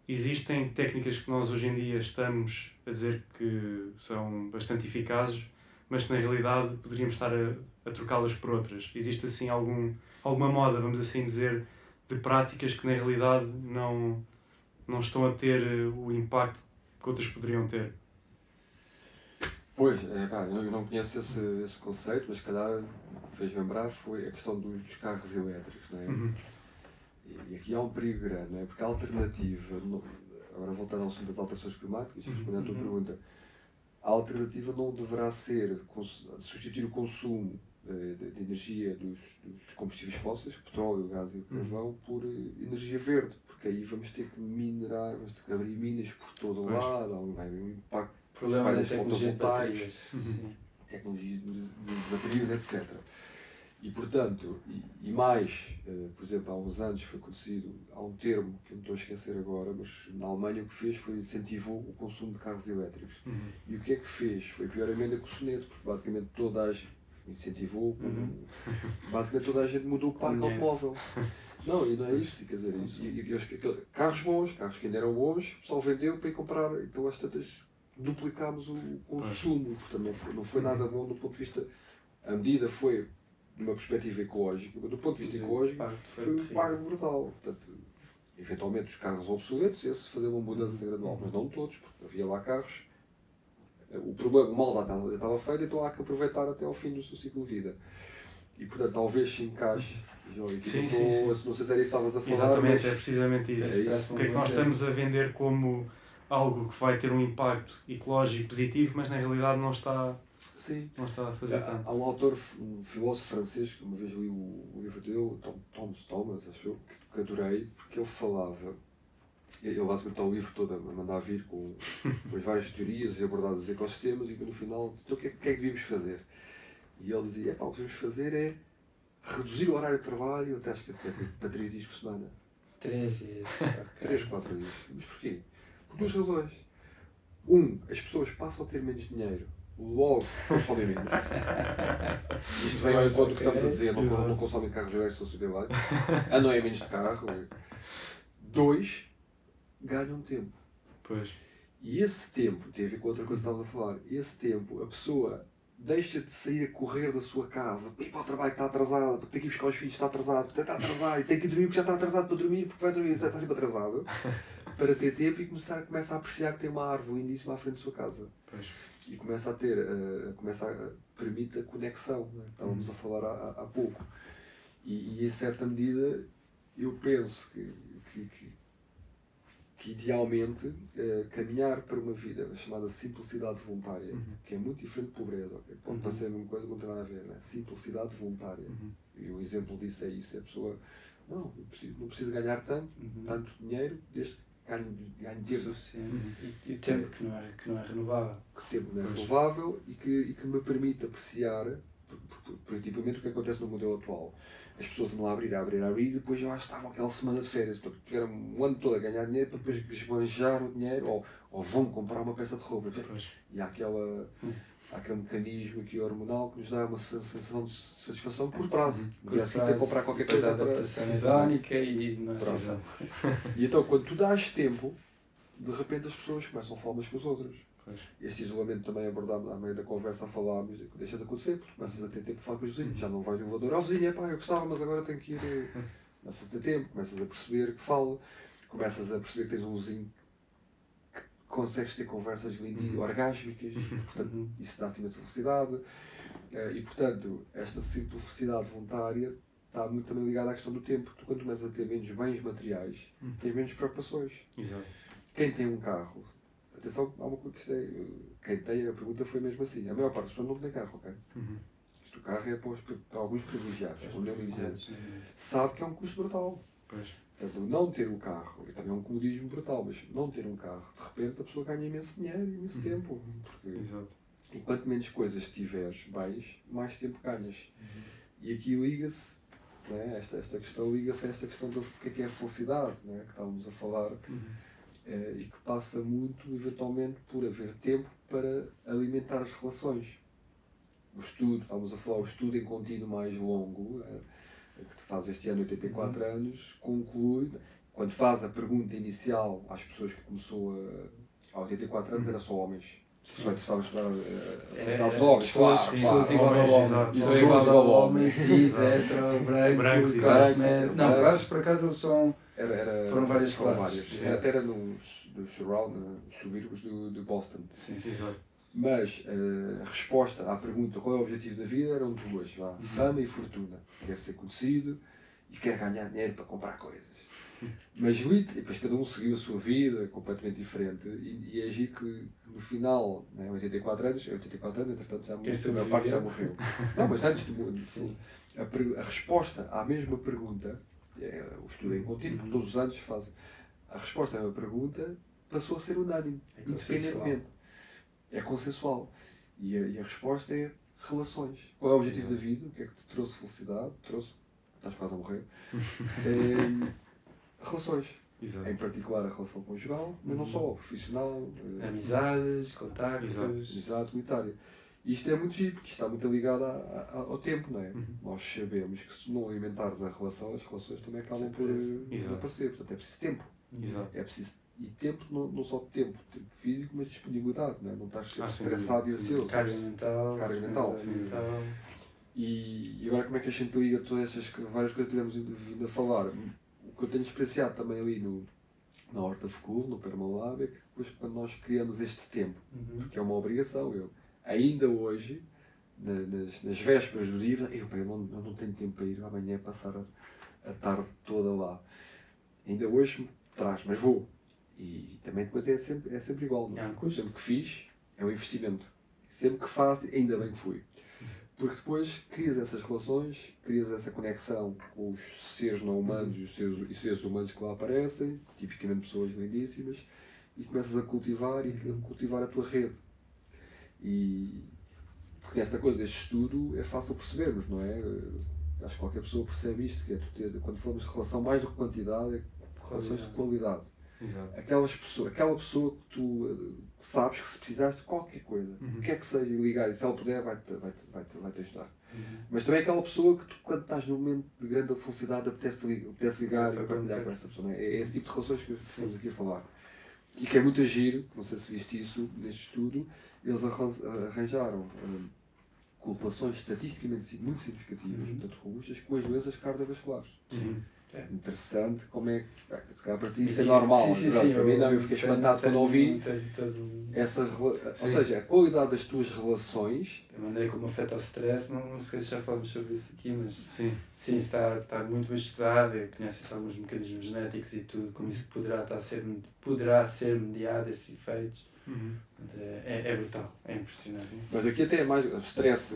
existem técnicas que nós hoje em dia estamos a dizer que são bastante eficazes, mas que na realidade poderíamos estar a trocá-las por outras. Existe assim alguma moda, vamos assim dizer, de práticas que na realidade não estão a ter o impacto que outras poderiam ter? Pois, eu não conheço esse conceito, mas se calhar fez lembrar foi a questão dos carros elétricos, não é? E aqui há um perigo grande, não é? Porque a alternativa, agora voltando ao assunto das alterações climáticas, respondendo à tua pergunta, a alternativa não deverá ser substituir o consumo de energia dos combustíveis fósseis, petróleo, gás e carvão, por energia verde, porque aí vamos ter que minerar, vamos ter que abrir minas por todo o lado, há um impacto, problema da tecnologia de baterias, tecnologia de baterias, etc. E portanto, e mais, por exemplo, há uns anos foi conhecido, há um termo que eu não estou a esquecer agora, mas na Alemanha o que fez foi incentivou o consumo de carros elétricos. E o que é que fez? Foi a pior emenda que o soneto, porque basicamente toda a gente incentivou, basicamente toda a gente mudou o parque automóvel. Não, e não é isso, quer dizer, carros bons, carros que ainda eram bons, o pessoal vendeu para ir comprar, então às tantas duplicámos o consumo, portanto não foi nada bom do ponto de vista, a medida foi de uma perspectiva ecológica, mas do ponto de vista ecológico foi um impacto brutal. Portanto, eventualmente os carros obsoletos, esse fazer uma mudança gradual, mas não todos, porque havia lá carros. O mal já estava feito, então há que aproveitar até ao fim do seu ciclo de vida. E portanto, talvez se encaixe, sim. Não sei se era isso que estavas a falar. Exatamente, mas é precisamente isso. O que é que nós estamos a vender como algo que vai ter um impacto ecológico positivo, mas na realidade não está a fazer tanto. Há um autor, um filósofo francês, que uma vez li o livro dele, Thomas, acho que adorei, porque ele falava, ele basicamente está o livro todo a mandar vir com as várias teorias e abordar os ecossistemas, e no final, então o que é que devíamos fazer? E ele dizia, o que devemos fazer é reduzir o horário de trabalho, até acho que para 3 dias por semana. 3 dias. Okay. 3, 4 dias. Mas porquê? Por duas razões. As pessoas passam a ter menos dinheiro, logo consomem menos. Isto vem ao encontro que estamos a dizer, não consomem carros elétricos, não é menos de carro. 2, ganham tempo. Pois. E esse tempo, tem a ver com outra coisa que estávamos a falar, esse tempo, a pessoa deixa de sair a correr da sua casa, ir para o trabalho que está atrasado, porque tem que ir buscar os filhos, está atrasado, e tem que ir dormir porque já está atrasado para dormir, porque vai dormir, está sempre atrasado, para ter tempo e começa a apreciar que tem uma árvore lindíssima à frente da sua casa. Pois. E começa a permite a conexão, né? Estávamos a falar há pouco. E em certa medida, eu penso que idealmente caminhar para uma vida chamada simplicidade voluntária, que é muito diferente de pobreza, okay? Pode parecer a mesma coisa, não tem nada a ver, né? Simplicidade voluntária. E o exemplo disso é isso, a pessoa não precisa ganhar tanto dinheiro, desde que ganhe tempo. Suficiente. E tempo que não é renovável. Que tempo não é renovável e que me permite apreciar, tipicamente, o que acontece no modelo atual. As pessoas andam a abrir, e depois já estavam aquela semana de férias, portanto, tiveram um ano todo a ganhar dinheiro para depois esbanjar o dinheiro ou vão comprar uma peça de roupa. E há aquele mecanismo aqui hormonal que nos dá uma sensação de satisfação por prazo. E assim tem que comprar qualquer coisa. A adaptação hedónica e não é sensação. E então, quando tu dás tempo, de repente as pessoas começam a falar umas com as outras. Este isolamento também abordámos, à meio da conversa, a falarmos que deixa de acontecer, porque começas a ter tempo de falar com os vizinhos. Já não vais no elevador, vizinho, eu gostava, mas agora tenho que ir. Começas a ter tempo, começas a perceber que fala, começas a perceber que tens um vizinho que consegues ter conversas lindas, orgásmicas, portanto, isso dá-te imensa felicidade. E, portanto, esta simplicidade voluntária está muito também ligada à questão do tempo. Tu, quando começas a ter menos bens materiais, tens menos preocupações. Exato. Quem tem um carro, atenção, há uma coisa que isto é. Quem tem, a pergunta foi mesmo assim. A maior parte das pessoas não tem carro, ok? Isto, o carro é para alguns privilegiados, sabe que é um custo brutal. Portanto, não ter o carro, e também é um comodismo brutal, mas não ter um carro, de repente a pessoa ganha imenso dinheiro e imenso tempo. Porque, e quanto menos coisas tiveres, bens, mais tempo ganhas. E aqui liga-se, né, esta questão liga-se a esta questão do que é a felicidade, né, que estávamos a falar. E que passa muito, eventualmente, por haver tempo para alimentar as relações. O estudo, estávamos a falar, o estudo em contínuo mais longo, que te faz este ano 84 anos, conclui, quando faz a pergunta inicial às pessoas que começou há 84 anos, era só homens. Só interessava estudar aos homens, pessoas igual ao homem. Pessoas igual ao homem, cis, hetero, branco, classe média. Não, classes por acaso eles são. Foram várias classes. Até era nos subúrbios de Boston. Sim, exato. Mas a resposta à pergunta qual é o objetivo da vida eram duas: fama e fortuna. Quer ser conhecido e quer ganhar dinheiro para comprar coisas. Mas depois cada um seguiu a sua vida completamente diferente e é giro que no final, né, 84 anos, entretanto já morreu, a maior parte já morreu. Não, mas antes a resposta à mesma pergunta, o estudo é em contínuo, porque todos os anos fazem, a resposta à mesma pergunta passou a ser unânime, independentemente. É consensual. E a resposta é relações. Qual é o objetivo da vida? O que é que te trouxe felicidade? Estás quase a morrer. Relações. Exato. Em particular a relação conjugal, mas não só, profissional. Amizades, contactos. Amizade comunitária. Isto é muito giro, porque isto está muito ligado ao tempo, não é? Nós sabemos que se não alimentares a relação, as relações também acabam por desaparecer. Portanto, é preciso tempo. Exato. É preciso, e tempo, não só tempo físico, mas disponibilidade, não é? Não estás sempre estressado e ansioso. Carga mental. E agora como é que a gente liga todas estas várias coisas que tivemos vindo a falar? O que eu tenho experienciado também ali na Horta Fecul, no Permalab, é que depois quando nós criamos este tempo, porque é uma obrigação, ainda hoje, nas vésperas do dia, eu não tenho tempo para ir amanhã passar a tarde toda lá. Ainda hoje me traz, mas vou. E também depois é sempre igual. Sempre que fiz, é um investimento. Sempre que faço, ainda bem que fui. Porque depois crias essas relações, crias essa conexão com os seres não humanos e seres humanos que lá aparecem, tipicamente pessoas lindíssimas, e começas a cultivar a tua rede. E porque nesta coisa deste estudo é fácil percebermos, não é? acho que qualquer pessoa percebe isto, que é tu ter, quando falamos de relação mais do que quantidade, é relações de qualidade. Exato. Aquela pessoa que tu sabes que se precisares de qualquer coisa, o que é que seja, ligar, e se ela puder, vai-te ajudar. Mas também aquela pessoa que tu, quando estás num momento de grande felicidade, apetece ligar e partilhar com essa pessoa. Não é? É esse tipo de relações que estamos aqui a falar. E que é muito giro, não sei se viste isso neste estudo, eles arranjaram correlações estatisticamente muito significativas, portanto robustas, com as doenças cardiovasculares. Sim. Interessante como é que, se calhar para ti isso é normal, sim, para mim não, eu fiquei espantado quando ouvi ou seja, a qualidade das tuas relações. A maneira como afeta o stress, não sei se já falamos sobre isso aqui, mas sim, está muito bem estudado, conhece-se alguns mecanismos genéticos e tudo, como isso poderá ser mediado, esses efeitos. É brutal, é impressionante. Mas aqui até é mais stress,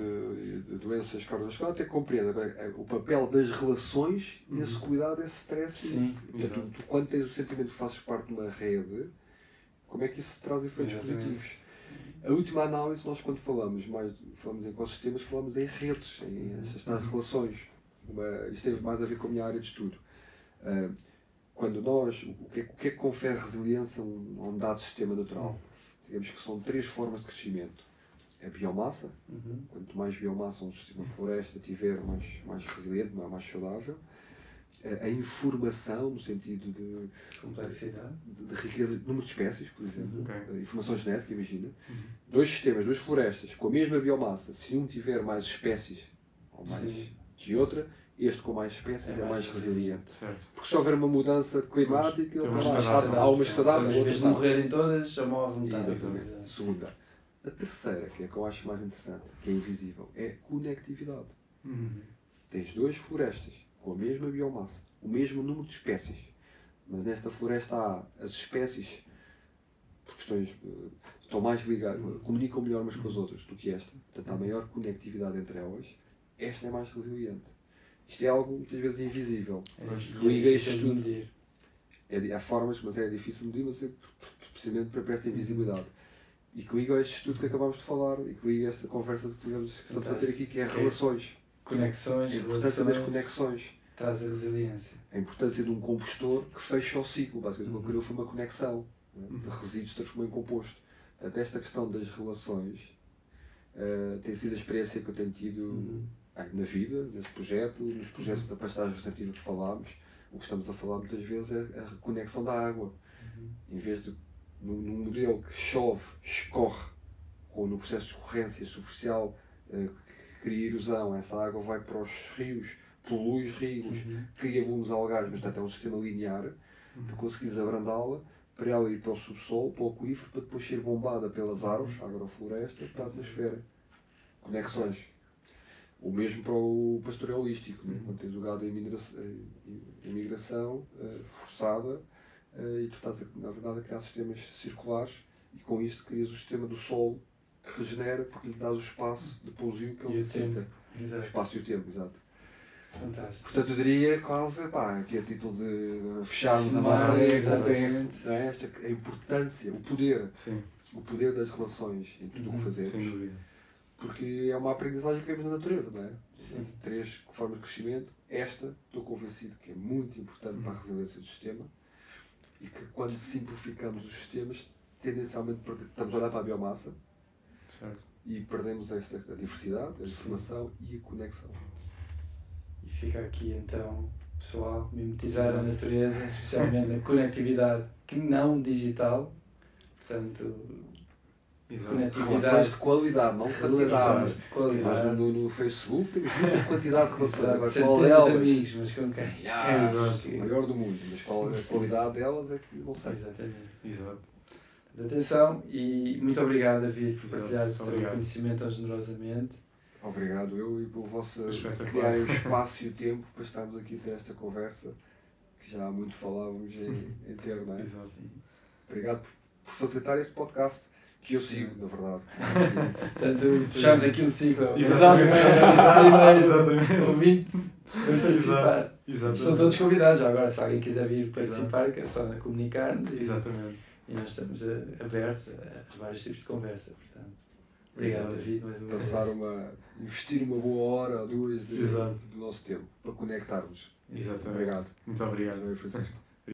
doenças cardiovasculares, até compreendo agora, o papel das relações nesse cuidado desse stress. Sim, tu, quando tens o sentimento que fazes parte de uma rede, como é que isso traz efeitos positivos? A última análise, nós quando falamos em ecossistemas, falamos em redes, em estas relações. Isto teve mais a ver com a minha área de estudo. Quando nós, o que é que confere resiliência a um dado sistema natural? Digamos que são 3 formas de crescimento. A biomassa, quanto mais biomassa uma floresta tiver, mais resiliente, mais saudável. A informação, no sentido de complexidade, de riqueza, de número de espécies, por exemplo, informação genética, imagina. 2 sistemas, 2 florestas, com a mesma biomassa, se um tiver mais espécies, ou mais de outra, este com mais espécies é mais resiliente. Certo. Porque se houver uma mudança climática, há uma estadada, em vez de morrerem todas, já morre metade. Segunda. A terceira, que é a que eu acho mais interessante, que é invisível, é conectividade. Tens 2 florestas com a mesma biomassa, o mesmo número de espécies, mas nesta floresta há as espécies, por questões, estão mais ligadas, comunicam melhor umas com as outras do que esta, portanto há maior conectividade entre elas, esta é mais resiliente. Isto é algo muitas vezes invisível. Liga este estudo. Há formas, mas é difícil de medir, mas é precisamente para esta invisibilidade. E que liga este estudo que acabámos de falar, e que liga esta conversa que estamos a ter aqui, que é relações. Conexões, a importância das conexões. Traz a resiliência. A importância de um compostor que fecha o ciclo. Basicamente, o que criou foi uma conexão. De resíduos transformou em composto. Portanto, esta questão das relações tem sido a experiência que eu tenho tido na vida, neste projeto, nos projetos da pastagem regenerativa que falámos. O que estamos a falar muitas vezes é a reconexão da água. Em vez de, num modelo que chove, escorre, ou no processo de escorrência superficial, cria erosão, essa água vai para os rios, polui os rios, cria bons algares, mas portanto é um sistema linear. Tu conseguis abrandá-la para ela ir para o subsolo, para o aquífero, para depois ser bombada pelas árvores, a agrofloresta, para a atmosfera. Conexões. O mesmo para o pastoreio holístico, né? Quando tens o gado em migração forçada e tu estás, na verdade, a criar sistemas circulares e com isto crias o sistema do solo que regenera porque lhe dás o espaço de pousio que ele necessita. O espaço e o tempo, exato. Fantástico. Portanto, eu diria quase, aqui a título de fecharmos a nossa a importância, o poder das relações em tudo o que fazemos. Sem dúvida. Porque é uma aprendizagem que vemos na natureza, não é? Sim. 3 formas de crescimento. Esta, estou convencido que é muito importante para a resiliência do sistema e que quando simplificamos os sistemas, tendencialmente estamos a olhar para a biomassa e perdemos a diversidade, a informação e a conexão. E fica aqui então, pessoal, mimetizar a natureza, especialmente a conectividade que não digital, portanto, relações de qualidade, não quantidade. Mas no Facebook temos muita quantidade de relações. Agora, qual delas? Amigos, mas com quem? O maior do mundo, mas qual a qualidade delas é que não sei. Exatamente. Exato. Atenção e muito obrigado, David, por partilhar o teu conhecimento tão generosamente. Obrigado eu e por criarem o espaço e o tempo para estarmos aqui a ter esta conversa que já há muito falávamos em ter, não é? Exato. Obrigado por facilitar este podcast que eu sigo, na verdade. Portanto, fechamos aqui um ciclo. Exatamente. Ouvinte, vem participar. Exatamente. Estão todos convidados já agora, se alguém quiser vir participar, que é só comunicar-nos. Exatamente. E nós estamos abertos a vários tipos de conversa, portanto. Obrigado, David, mais uma vez. Investir uma boa hora ou duas Exato. do nosso tempo para conectarmos. Exatamente. Obrigado. Muito obrigado. Francisco.